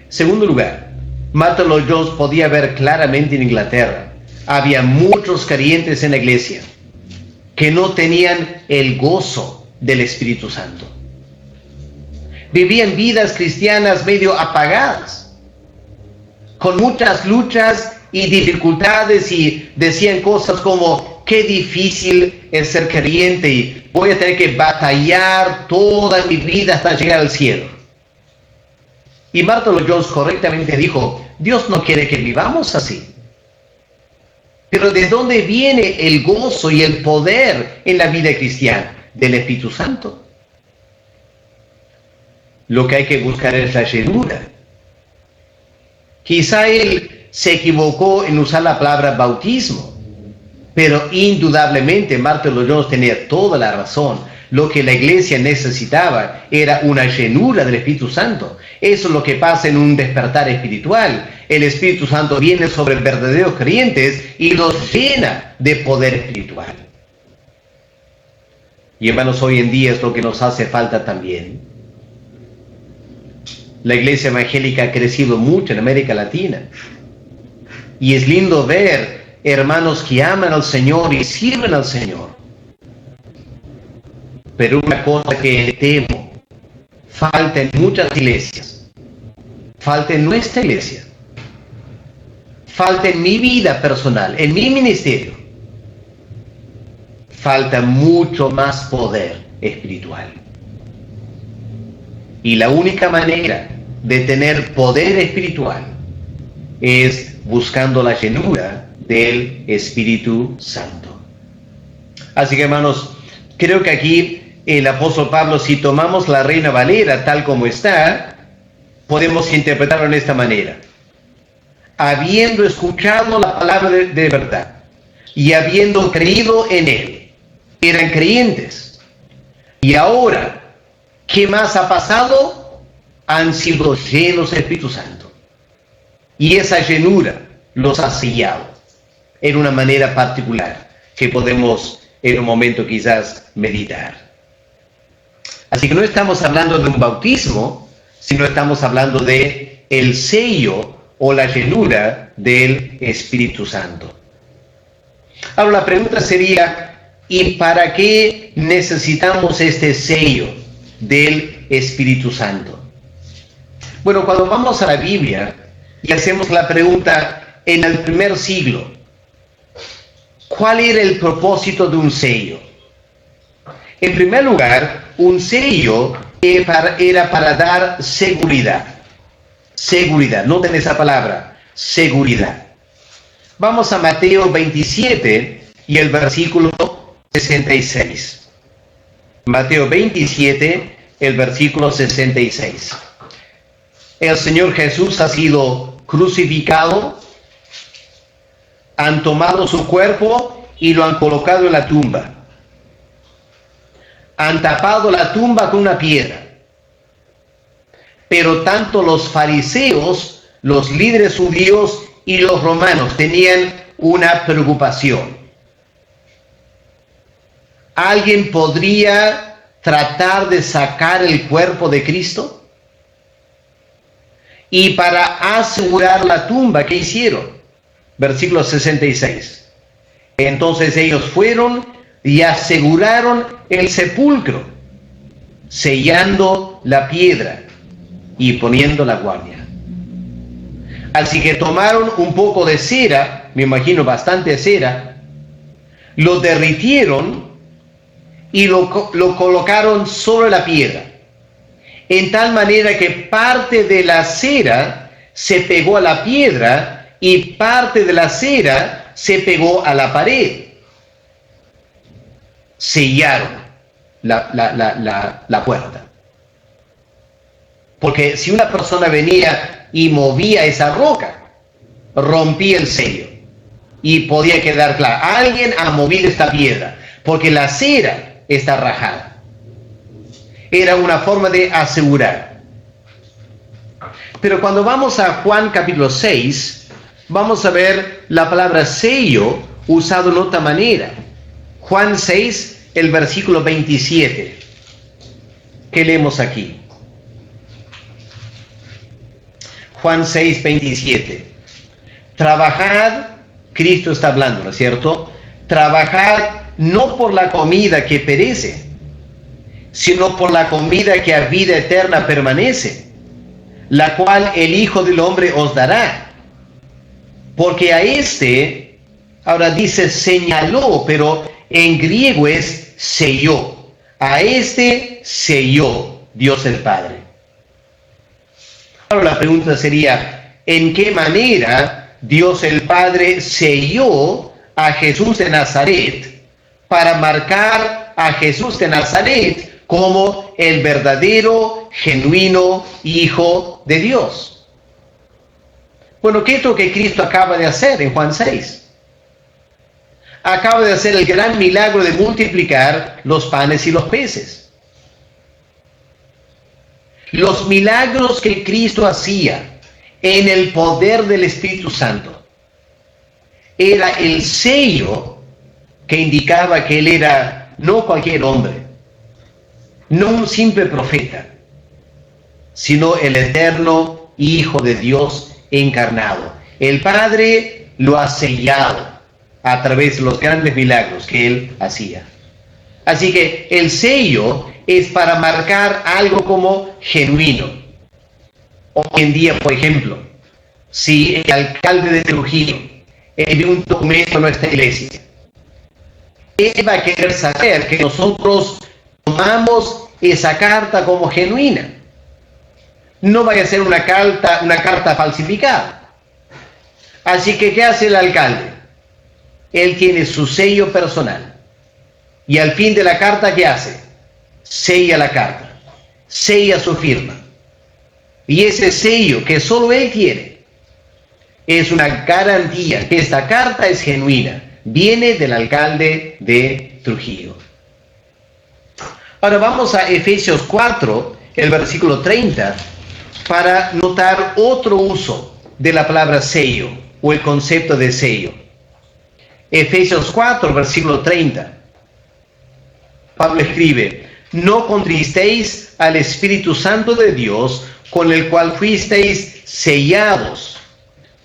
Segundo lugar, Martin Lloyd-Jones podía ver claramente en Inglaterra, había muchos creyentes en la iglesia que no tenían el gozo del Espíritu Santo. Vivían vidas cristianas medio apagadas, con muchas luchas y dificultades, y decían cosas como, qué difícil es ser creyente y voy a tener que batallar toda mi vida hasta llegar al cielo. Y Martin Lloyd-Jones correctamente dijo, Dios no quiere que vivamos así. Pero ¿de dónde viene el gozo y el poder en la vida cristiana? Del Espíritu Santo. Lo que hay que buscar es la llenura. Quizá él se equivocó en usar la palabra bautismo, pero indudablemente Martin Lloyd-Jones tenía toda la razón. Lo que la iglesia necesitaba era una llenura del Espíritu Santo. Eso es lo que pasa en un despertar espiritual. El Espíritu Santo viene sobre verdaderos creyentes y los llena de poder espiritual. Y hermanos, hoy en día es lo que nos hace falta también. La iglesia evangélica ha crecido mucho en América Latina. Y es lindo ver hermanos que aman al Señor y sirven al Señor. Pero una cosa que temo falta en muchas iglesias, falta en nuestra iglesia, falta en mi vida personal, en mi ministerio, falta mucho más poder espiritual. Y la única manera de tener poder espiritual es buscando la llenura del Espíritu Santo. Así que, hermanos, creo que aquí el apóstol Pablo, si tomamos la Reina Valera tal como está, podemos interpretarlo de esta manera. Habiendo escuchado la palabra de verdad y habiendo creído en él, eran creyentes. Y ahora, ¿qué más ha pasado? Han sido llenos del Espíritu Santo. Y esa llenura los ha sellado en una manera particular que podemos en un momento quizás meditar. Así que no estamos hablando de un bautismo, sino estamos hablando de el sello o la llenura del Espíritu Santo. Ahora la pregunta sería, ¿y para qué necesitamos este sello del Espíritu Santo? Bueno, cuando vamos a la Biblia y hacemos la pregunta en el primer siglo, ¿cuál era el propósito de un sello? En primer lugar, un sello era para dar seguridad. Seguridad, noten esa palabra, seguridad. Vamos a Mateo 27 y el versículo 66. Mateo 27, el versículo 66. El Señor Jesús ha sido crucificado, han tomado su cuerpo y lo han colocado en la tumba. Han tapado la tumba con una piedra. Pero tanto los fariseos, los líderes judíos y los romanos tenían una preocupación. ¿Alguien podría tratar de sacar el cuerpo de Cristo? Y para asegurar la tumba, ¿qué hicieron? Versículo 66. Entonces ellos fueron y aseguraron el sepulcro, sellando la piedra y poniendo la guardia. Así que tomaron un poco de cera, me imagino bastante cera, lo derritieron y lo colocaron sobre la piedra, en tal manera que parte de la cera se pegó a la piedra y parte de la cera se pegó a la pared. Sellaron la puerta. Porque si una persona venía y movía esa roca, rompía el sello. Y podía quedar claro, alguien ha movido esta piedra, porque la cera está rajada. Era una forma de asegurar. Pero cuando vamos a Juan capítulo 6, vamos a ver la palabra sello usado de otra manera. Juan 6, el versículo 27. ¿Qué leemos aquí? Juan 6, 27. Trabajad, Cristo está hablando, ¿no es cierto? Trabajad no por la comida que perece, sino por la comida que a vida eterna permanece, la cual el Hijo del Hombre os dará. Porque a este, ahora dice señaló, pero en griego es selló. A este selló Dios el Padre. Ahora la pregunta sería, ¿en qué manera Dios el Padre selló a Jesús de Nazaret para marcar a Jesús de Nazaret como el verdadero, genuino Hijo de Dios? Bueno, ¿qué es lo que Cristo acaba de hacer en Juan 6? Acaba de hacer el gran milagro de multiplicar los panes y los peces. Los milagros que Cristo hacía en el poder del Espíritu Santo era el sello que indicaba que él era no cualquier hombre, no un simple profeta, sino el eterno Hijo de Dios encarnado. El Padre lo ha sellado a través de los grandes milagros que él hacía. Así que el sello es para marcar algo como genuino. Hoy en día, por ejemplo, si el alcalde de Trujillo envió un documento a nuestra iglesia, él va a querer saber que nosotros tomamos esa carta como genuina. No vaya a ser una carta falsificada. Así que, ¿qué hace el alcalde? Él tiene su sello personal. Y al fin de la carta, ¿qué hace? Sella la carta. Sella su firma. Y ese sello que solo él tiene es una garantía que esta carta es genuina. Viene del alcalde de Trujillo. Ahora vamos a Efesios 4, el versículo 30, para notar otro uso de la palabra sello o el concepto de sello. Efesios 4, versículo 30. Pablo escribe: no contristéis al Espíritu Santo de Dios, con el cual fuisteis sellados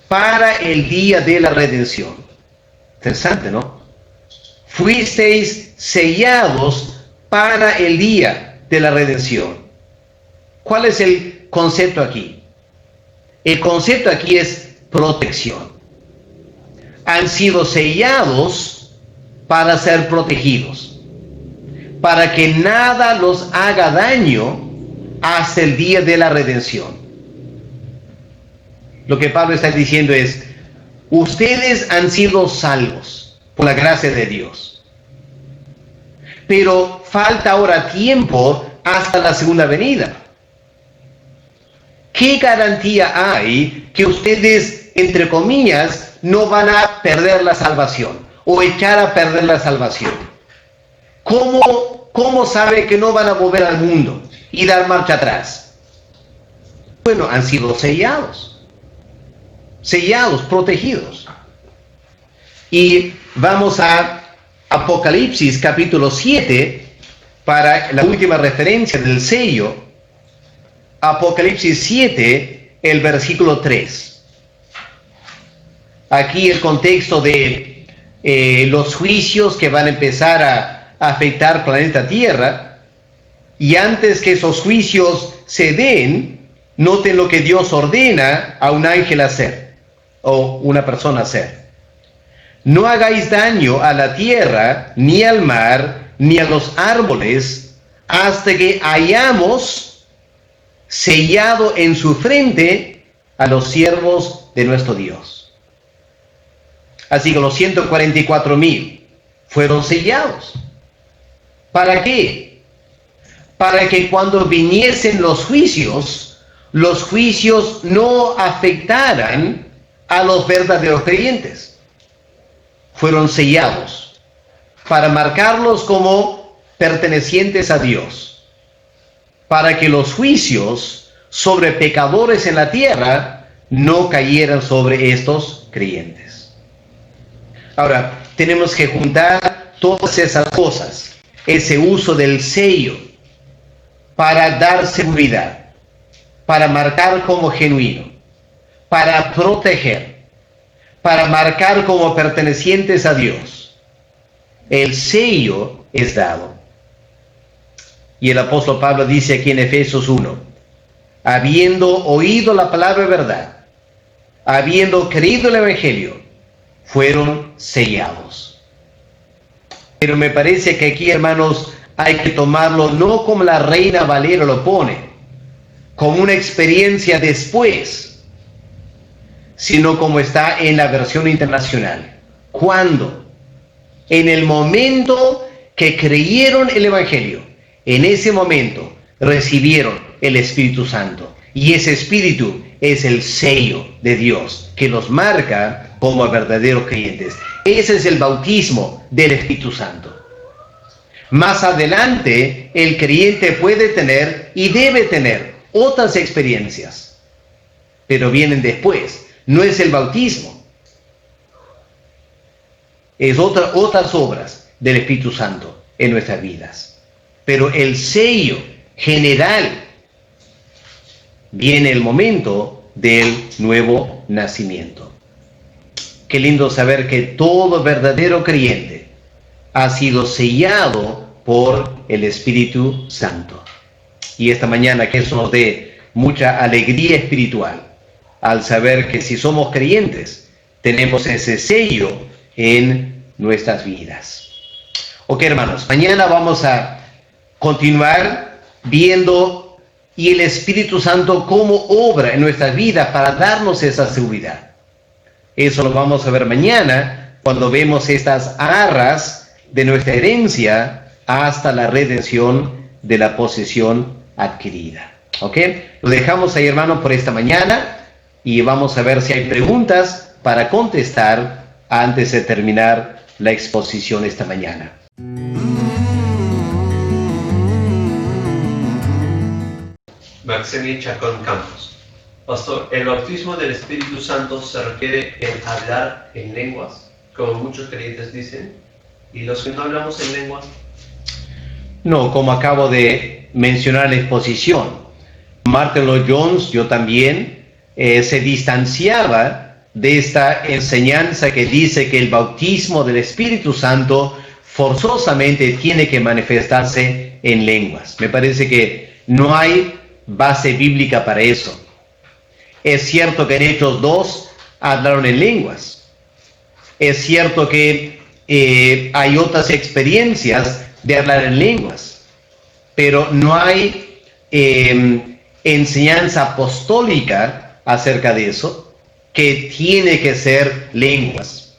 para el día de la redención. Interesante, ¿no? Fuisteis sellados para el día de la redención. ¿Cuál es el concepto aquí? El concepto aquí es protección. Han sido sellados para ser protegidos, para que nada los haga daño hasta el día de la redención. Lo que Pablo está diciendo es: ustedes han sido salvos por la gracia de Dios, pero falta ahora tiempo hasta la segunda venida. ¿Qué garantía hay que ustedes, entre comillas, no van a perder la salvación o echar a perder la salvación? ¿Cómo sabe que no van a volver al mundo y dar marcha atrás? Bueno, han sido sellados, protegidos. Y vamos a Apocalipsis capítulo 7 para la última referencia del sello. Apocalipsis 7, el versículo 3. Aquí el contexto de los juicios que van a empezar a afectar planeta Tierra. Y antes que esos juicios se den, noten lo que Dios ordena a un ángel hacer, o una persona hacer. No hagáis daño a la tierra, ni al mar, ni a los árboles, hasta que hayamos sellado en su frente a los siervos de nuestro Dios. Así que los 144,000 fueron sellados. ¿Para qué? Para que cuando viniesen los juicios no afectaran a los verdaderos creyentes. Fueron sellados para marcarlos como pertenecientes a Dios, para que los juicios sobre pecadores en la tierra no cayeran sobre estos creyentes. Ahora, tenemos que juntar todas esas cosas, ese uso del sello para dar seguridad, para marcar como genuino, para proteger, para marcar como pertenecientes a Dios. El sello es dado. Y el apóstol Pablo dice aquí en Efesios 1, habiendo oído la palabra de verdad, habiendo creído el Evangelio, fueron sellados. Pero me parece que aquí, hermanos, hay que tomarlo no como la Reina Valera lo pone, como una experiencia después, sino como está en la versión internacional. ¿Cuándo? En el momento que creyeron el Evangelio, en ese momento recibieron el Espíritu Santo. Y ese Espíritu es el sello de Dios que los marca como verdaderos creyentes. Ese es el bautismo del Espíritu Santo. Más adelante, el creyente puede tener y debe tener otras experiencias, pero vienen después. No es el bautismo, es otras obras del Espíritu Santo en nuestras vidas. Pero el sello general viene el momento del nuevo nacimiento. Qué lindo saber que todo verdadero creyente ha sido sellado por el Espíritu Santo. Y esta mañana que eso nos dé mucha alegría espiritual al saber que si somos creyentes tenemos ese sello en nuestras vidas. Ok, hermanos, mañana vamos a continuar viendo y el Espíritu Santo cómo obra en nuestras vidas para darnos esa seguridad. Eso lo vamos a ver mañana cuando vemos estas arras de nuestra herencia hasta la redención de la posesión adquirida. ¿Ok? Lo dejamos ahí, hermano, por esta mañana y vamos a ver si hay preguntas para contestar antes de terminar la exposición esta mañana. Maxeni Chacón Campos. Pastor, ¿el bautismo del Espíritu Santo se refiere en hablar en lenguas, como muchos creyentes dicen? ¿Y los que no hablamos en lenguas? No, como acabo de mencionar en la exposición, Martin Lloyd-Jones, yo también, se distanciaba de esta enseñanza que dice que el bautismo del Espíritu Santo forzosamente tiene que manifestarse en lenguas. Me parece que no hay base bíblica para eso. Es cierto que en Hechos 2 hablaron en lenguas. Es cierto que hay otras experiencias de hablar en lenguas, pero no hay enseñanza apostólica acerca de eso, que tiene que ser lenguas.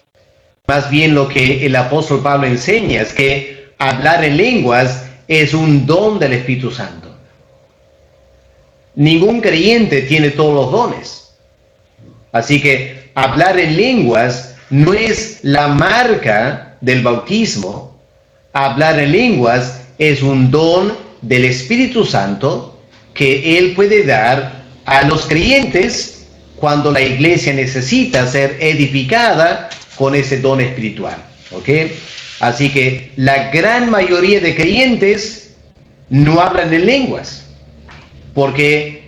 Más bien lo que el apóstol Pablo enseña es que hablar en lenguas es un don del Espíritu Santo. Ningún creyente tiene todos los dones. Así que hablar en lenguas no es la marca del bautismo. Hablar en lenguas es un don del Espíritu Santo que Él puede dar a los creyentes cuando la iglesia necesita ser edificada con ese don espiritual. ¿Ok? Así que la gran mayoría de creyentes no hablan en lenguas, porque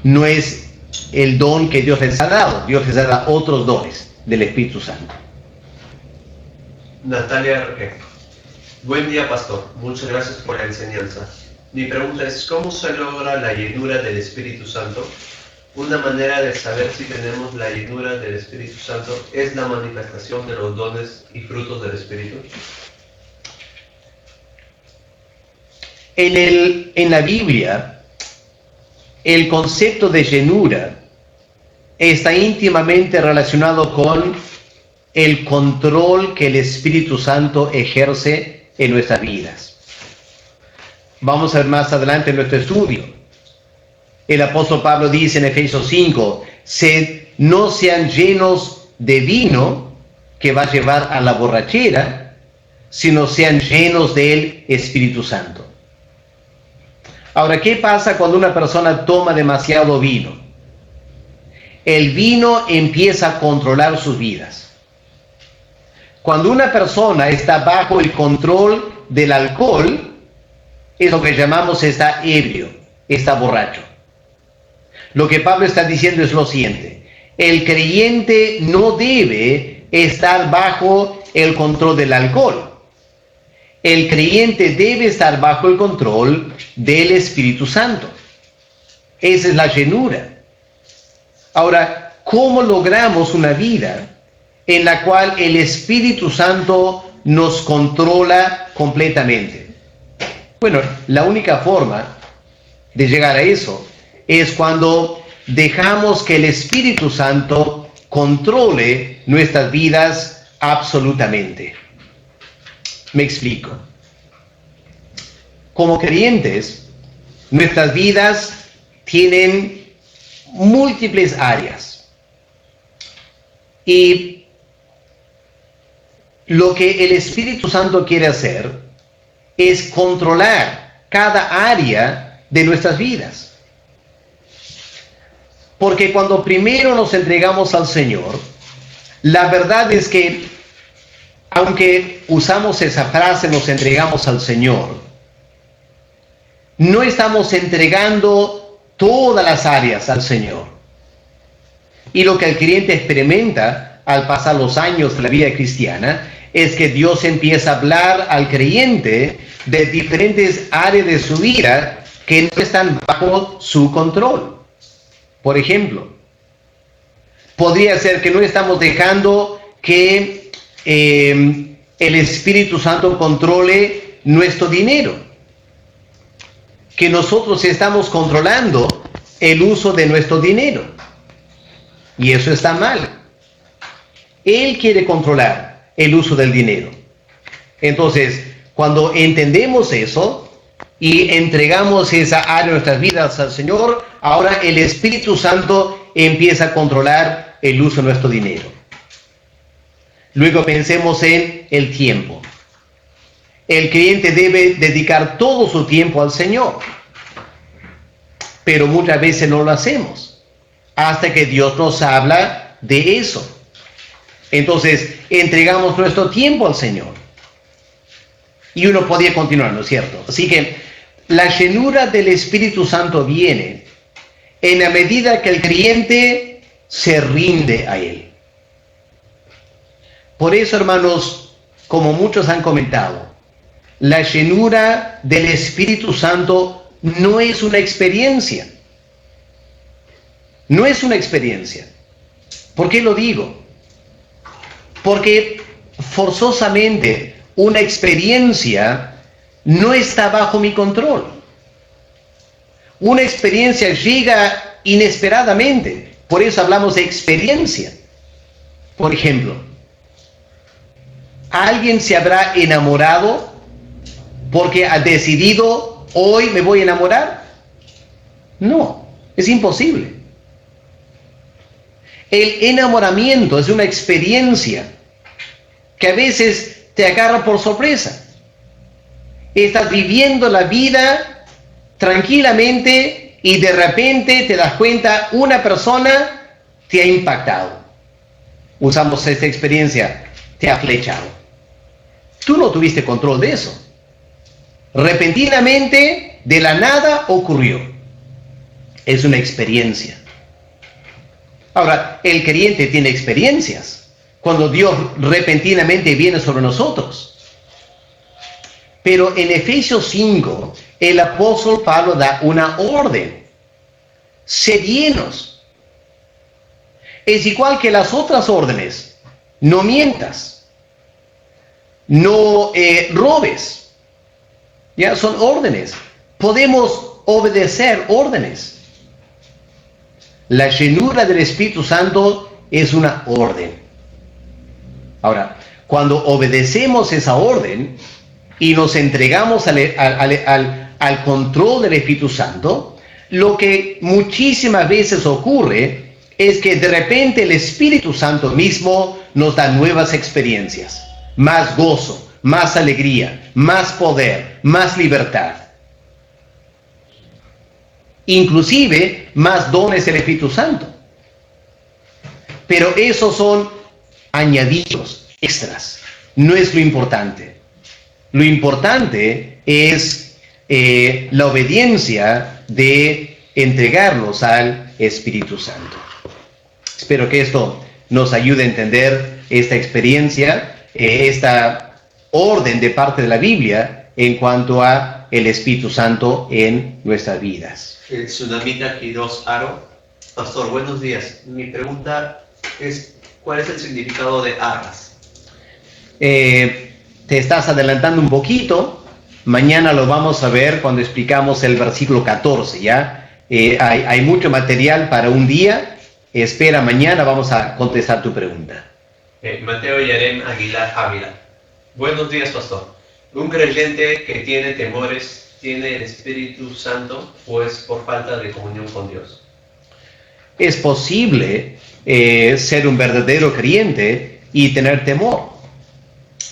no es el don que Dios les ha dado. Dios les ha dado otros dones del Espíritu Santo. Natalia Requejo. Buen día, pastor. Muchas gracias por la enseñanza. Mi pregunta es, ¿cómo se logra la llenura del Espíritu Santo? Una manera de saber si tenemos la llenura del Espíritu Santo es la manifestación de los dones y frutos del Espíritu. En la Biblia, el concepto de llenura está íntimamente relacionado con el control que el Espíritu Santo ejerce en nuestras vidas. Vamos a ver más adelante en nuestro estudio. El apóstol Pablo dice en Efesios 5, no sean llenos de vino que va a llevar a la borrachera, sino sean llenos del Espíritu Santo. Ahora, ¿qué pasa cuando una persona toma demasiado vino? El vino empieza a controlar sus vidas. Cuando una persona está bajo el control del alcohol, es lo que llamamos está ebrio, está borracho. Lo que Pablo está diciendo es lo siguiente: el creyente no debe estar bajo el control del alcohol. El creyente debe estar bajo el control del Espíritu Santo. Esa es la llenura. Ahora, ¿cómo logramos una vida en la cual el Espíritu Santo nos controla completamente? Bueno, la única forma de llegar a eso es cuando dejamos que el Espíritu Santo controle nuestras vidas absolutamente. Me explico. Como creyentes, nuestras vidas tienen múltiples áreas. Y lo que el Espíritu Santo quiere hacer es controlar cada área de nuestras vidas. Porque cuando primero nos entregamos al Señor, la verdad es que, aunque usamos esa frase, nos entregamos al Señor, no estamos entregando todas las áreas al Señor. Y lo que el creyente experimenta al pasar los años de la vida cristiana es que Dios empieza a hablar al creyente de diferentes áreas de su vida que no están bajo su control. Por ejemplo, podría ser que no estamos dejando que el Espíritu Santo controle nuestro dinero, que nosotros estamos controlando el uso de nuestro dinero, y eso está mal. Él quiere controlar el uso del dinero. Entonces, cuando entendemos eso y entregamos esa área de nuestras vidas al Señor, ahora el Espíritu Santo empieza a controlar el uso de nuestro dinero. Luego pensemos en el tiempo. El creyente debe dedicar todo su tiempo al Señor, pero muchas veces no lo hacemos, hasta que Dios nos habla de eso. Entonces, entregamos nuestro tiempo al Señor. Y uno podría continuar, ¿no es cierto? Así que la llenura del Espíritu Santo viene en la medida que el creyente se rinde a Él. Por eso, hermanos, como muchos han comentado, la llenura del Espíritu Santo no es una experiencia. No es una experiencia. ¿Por qué lo digo? Porque forzosamente una experiencia no está bajo mi control. Una experiencia llega inesperadamente. Por eso hablamos de experiencia. Por ejemplo, ¿alguien se habrá enamorado porque ha decidido hoy me voy a enamorar? No, es imposible. El enamoramiento es una experiencia que a veces te agarra por sorpresa. Estás viviendo la vida tranquilamente y de repente te das cuenta, una persona te ha impactado. Usamos esta experiencia, te ha flechado. Tú no tuviste control de eso. Repentinamente, de la nada ocurrió. Es una experiencia. Ahora, el creyente tiene experiencias cuando Dios repentinamente viene sobre nosotros. Pero en Efesios 5, el apóstol Pablo da una orden. Sed llenos. Es igual que las otras órdenes. No mientas. No robes. Ya son órdenes. Podemos obedecer órdenes. La llenura del Espíritu Santo es una orden. Ahora, cuando obedecemos esa orden y nos entregamos al control del Espíritu Santo, lo que muchísimas veces ocurre es que de repente el Espíritu Santo mismo nos da nuevas experiencias, más gozo, más alegría, más poder, más libertad. Inclusive más dones del Espíritu Santo. Pero esos son añadidos, extras. No es lo importante. Lo importante es la obediencia de entregarnos al Espíritu Santo. Espero que esto nos ayude a entender esta experiencia, esta orden de parte de la Biblia en cuanto a el Espíritu Santo en nuestras vidas. El Tsunamita Quiroz Aro. Pastor, buenos días. Mi pregunta es, ¿cuál es el significado de arras? Te estás adelantando un poquito. Mañana lo vamos a ver cuando explicamos el versículo 14, ¿ya? Hay mucho material para un día. Espera, mañana vamos a contestar tu pregunta. Mateo Yarem Aguilar Ávila. Buenos días, pastor. Un creyente que tiene temores, ¿tiene el Espíritu Santo o es por falta de comunión con Dios? Es posible ser un verdadero creyente y tener temor.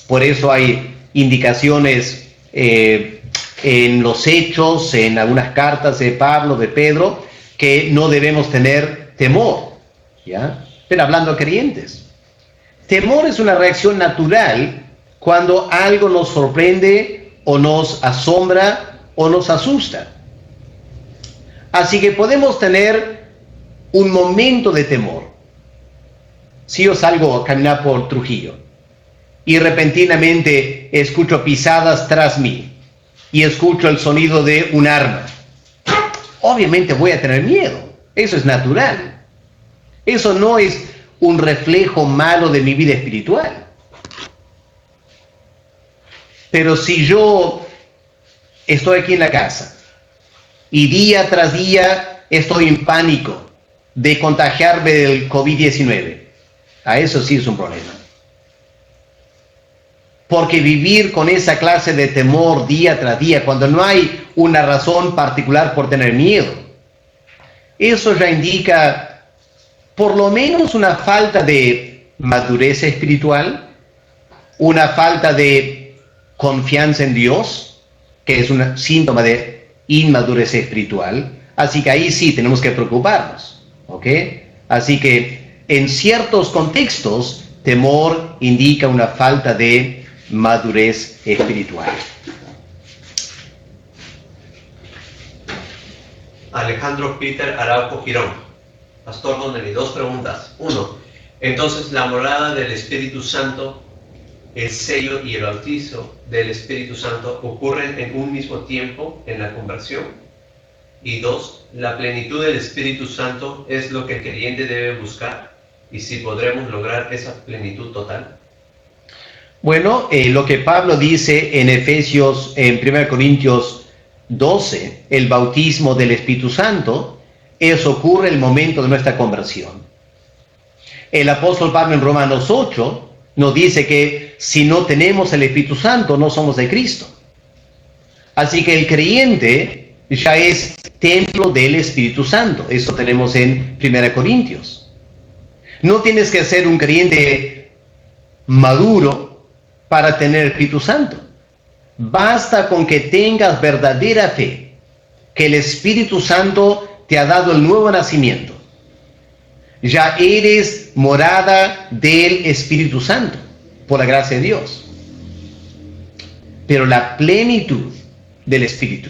Por eso hay indicaciones en los hechos, en algunas cartas de Pablo, de Pedro, que no debemos tener temor, ¿ya? Pero hablando a creyentes. Temor es una reacción natural cuando algo nos sorprende o nos asombra o nos asusta. Así que podemos tener un momento de temor. Si yo salgo a caminar por Trujillo y repentinamente escucho pisadas tras mí y escucho el sonido de un arma, obviamente voy a tener miedo. Eso es natural. Eso no es un reflejo malo de mi vida espiritual. Pero si yo estoy aquí en la casa y día tras día estoy en pánico de contagiarme del COVID-19, a eso sí es un problema. Porque vivir con esa clase de temor día tras día, cuando no hay una razón particular por tener miedo, eso ya indica por lo menos una falta de madurez espiritual, una falta de confianza en Dios, que es un síntoma de inmadurez espiritual. Así que ahí sí tenemos que preocuparnos, ¿ok? Así que en ciertos contextos, temor indica una falta de madurez espiritual. Alejandro Peter Araujo Girón. Pastor Donnelly, 2 preguntas. 1. Entonces, la morada del Espíritu Santo, el sello y el bautizo del Espíritu Santo ocurren en un mismo tiempo en la conversión. Y 2. La plenitud del Espíritu Santo es lo que el creyente debe buscar. Y si podremos lograr esa plenitud total. Bueno, lo que Pablo dice en Efesios, en 1 Corintios 12, el bautismo del Espíritu Santo, eso ocurre en el momento de nuestra conversión. El apóstol Pablo en Romanos 8 nos dice que si no tenemos el Espíritu Santo, no somos de Cristo. Así que el creyente ya es templo del Espíritu Santo. Eso tenemos en 1 Corintios. No tienes que ser un creyente maduro para tener el Espíritu Santo. Basta con que tengas verdadera fe, que el Espíritu Santo te ha dado el nuevo nacimiento. Ya eres morada del Espíritu Santo, por la gracia de Dios. Pero la plenitud del Espíritu,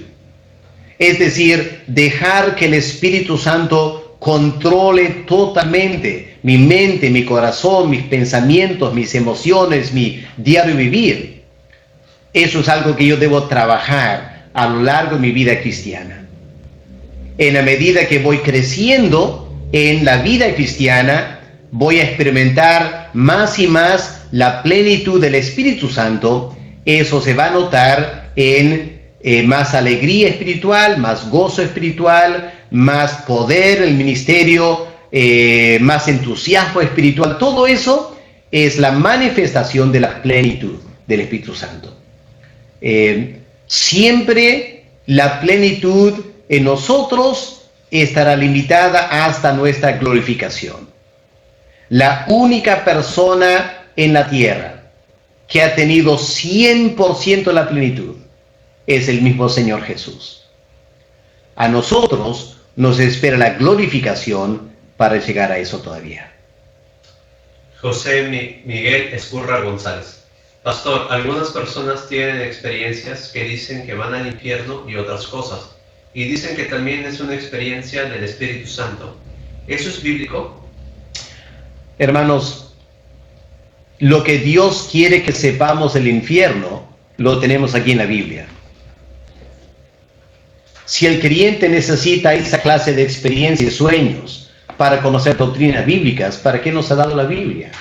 es decir, dejar que el Espíritu Santo controle totalmente mi mente, mi corazón, mis pensamientos, mis emociones, mi diario vivir. Eso es algo que yo debo trabajar a lo largo de mi vida cristiana. En la medida que voy creciendo en la vida cristiana, voy a experimentar más y más la plenitud del Espíritu Santo. Eso se va a notar en más alegría espiritual, más gozo espiritual, más poder en el ministerio, más entusiasmo espiritual. Todo eso es la manifestación de la plenitud del Espíritu Santo. Siempre la plenitud en nosotros estará limitada hasta nuestra glorificación. La única persona en la tierra que ha tenido 100% la plenitud es el mismo Señor Jesús. A nosotros nos espera la glorificación para llegar a eso todavía. José Miguel Escurra González. Pastor, algunas personas tienen experiencias que dicen que van al infierno y otras cosas, y dicen que también es una experiencia del Espíritu Santo. ¿Eso es bíblico? Hermanos, lo que Dios quiere que sepamos del infierno, lo tenemos aquí en la Biblia. Si el creyente necesita esa clase de experiencias y sueños para conocer doctrinas bíblicas, ¿para qué nos ha dado la Biblia?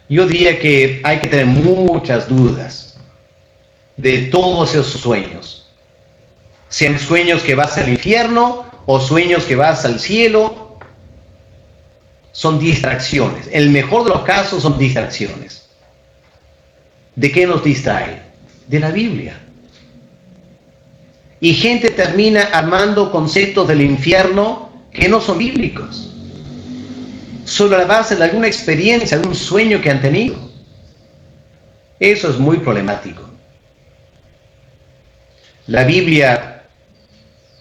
Yo diría que hay que tener muchas dudas de todos esos sueños. Sean sueños que vas al infierno o sueños que vas al cielo, son distracciones. En el mejor de los casos son distracciones. ¿De qué nos distrae? De la Biblia. Y gente termina armando conceptos del infierno que no son bíblicos, sobre la base de alguna experiencia, de un sueño que han tenido. Eso es muy problemático. La Biblia,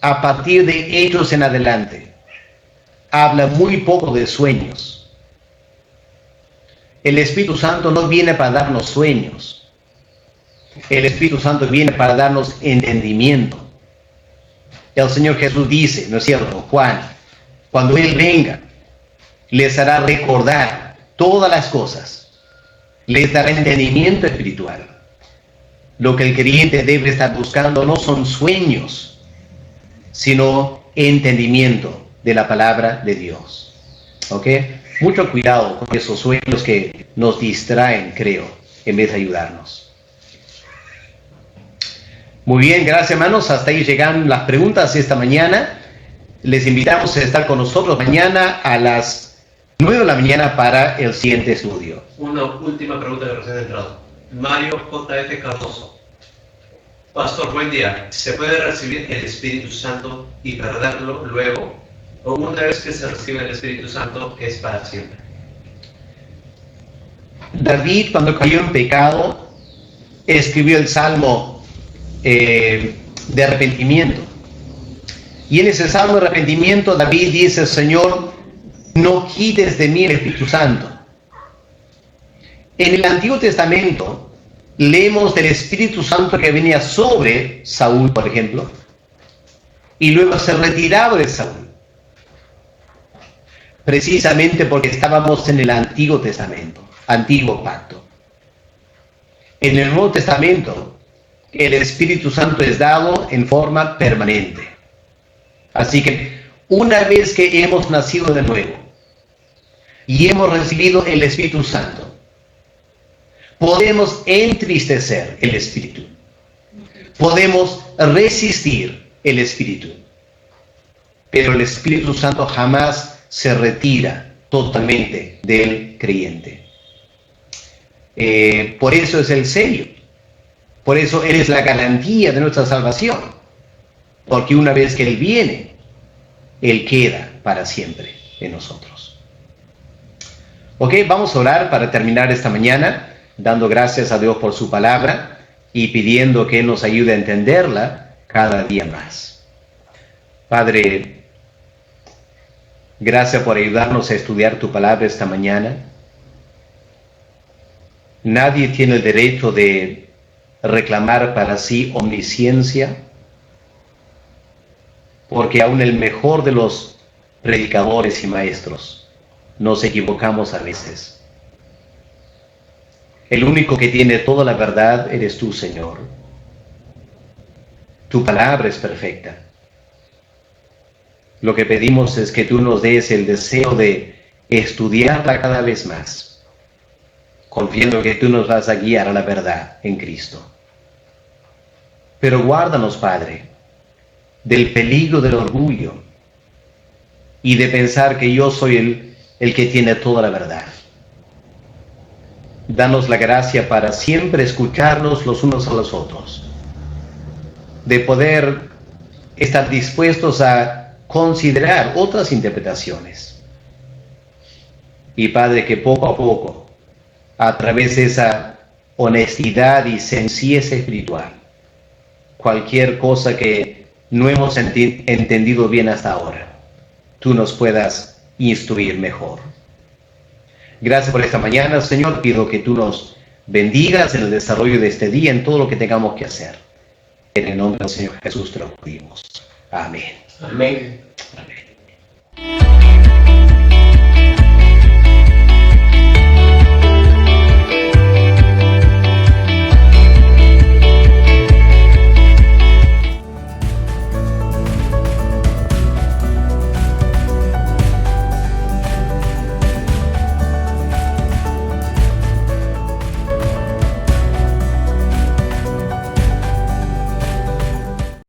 a partir de Hechos en adelante, habla muy poco de sueños. El Espíritu Santo no viene para darnos sueños. El Espíritu Santo viene para darnos entendimiento. El Señor Jesús dice, ¿no es cierto, Juan? Cuando Él venga, les hará recordar todas las cosas les dará entendimiento espiritual. Lo que el creyente debe estar buscando no son sueños, sino entendimiento de la palabra de Dios. ¿Ok? Mucho cuidado con esos sueños que nos distraen, creo, en vez de ayudarnos. Muy bien, gracias hermanos. Hasta ahí llegan las preguntas esta mañana. Les invitamos a estar con nosotros mañana a las 9 de la mañana para el siguiente estudio. Una última pregunta que recién ha entrado. Mario J.F. Cardoso. Pastor, buen día. ¿Se puede recibir el Espíritu Santo y perderlo luego? ¿O una vez que se recibe el Espíritu Santo es para siempre? David, cuando cayó en pecado, escribió el Salmo de arrepentimiento. Y en ese Salmo de arrepentimiento, David dice: Señor, no quites de mí el Espíritu Santo. En el Antiguo Testamento, leemos del Espíritu Santo que venía sobre Saúl, por ejemplo, y luego se retiraba de Saúl. Precisamente porque estábamos en el Antiguo Testamento, Antiguo Pacto. En el Nuevo Testamento, el Espíritu Santo es dado en forma permanente. Así que una vez que hemos nacido de nuevo y hemos recibido el Espíritu Santo, podemos entristecer el Espíritu. Podemos resistir el Espíritu. Pero el Espíritu Santo jamás se retira totalmente del creyente. Por eso es el sello. Por eso Él es la garantía de nuestra salvación. Porque una vez que Él viene, Él queda para siempre en nosotros. Ok, vamos a orar para terminar esta mañana, dando gracias a Dios por su palabra y pidiendo que Él nos ayude a entenderla cada día más. Padre, gracias por ayudarnos a estudiar tu palabra esta mañana. Nadie tiene el derecho de reclamar para sí omnisciencia, porque aún el mejor de los predicadores y maestros nos equivocamos a veces. El único que tiene toda la verdad eres tú, Señor. Tu palabra es perfecta. Lo que pedimos es que tú nos des el deseo de estudiarla cada vez más, confiando que tú nos vas a guiar a la verdad en Cristo. Pero guárdanos, Padre, del peligro del orgullo y de pensar que yo soy el que tiene toda la verdad. Danos la gracia para siempre escucharnos los unos a los otros, de poder estar dispuestos a considerar otras interpretaciones. Y Padre, que poco a poco, a través de esa honestidad y sencillez espiritual, cualquier cosa que no hemos entendido bien hasta ahora, tú nos puedas instruir mejor. Gracias por esta mañana, Señor. Pido que tú nos bendigas en el desarrollo de este día, en todo lo que tengamos que hacer. En el nombre del Señor Jesús te lo pedimos. Amén. Amén. Amén.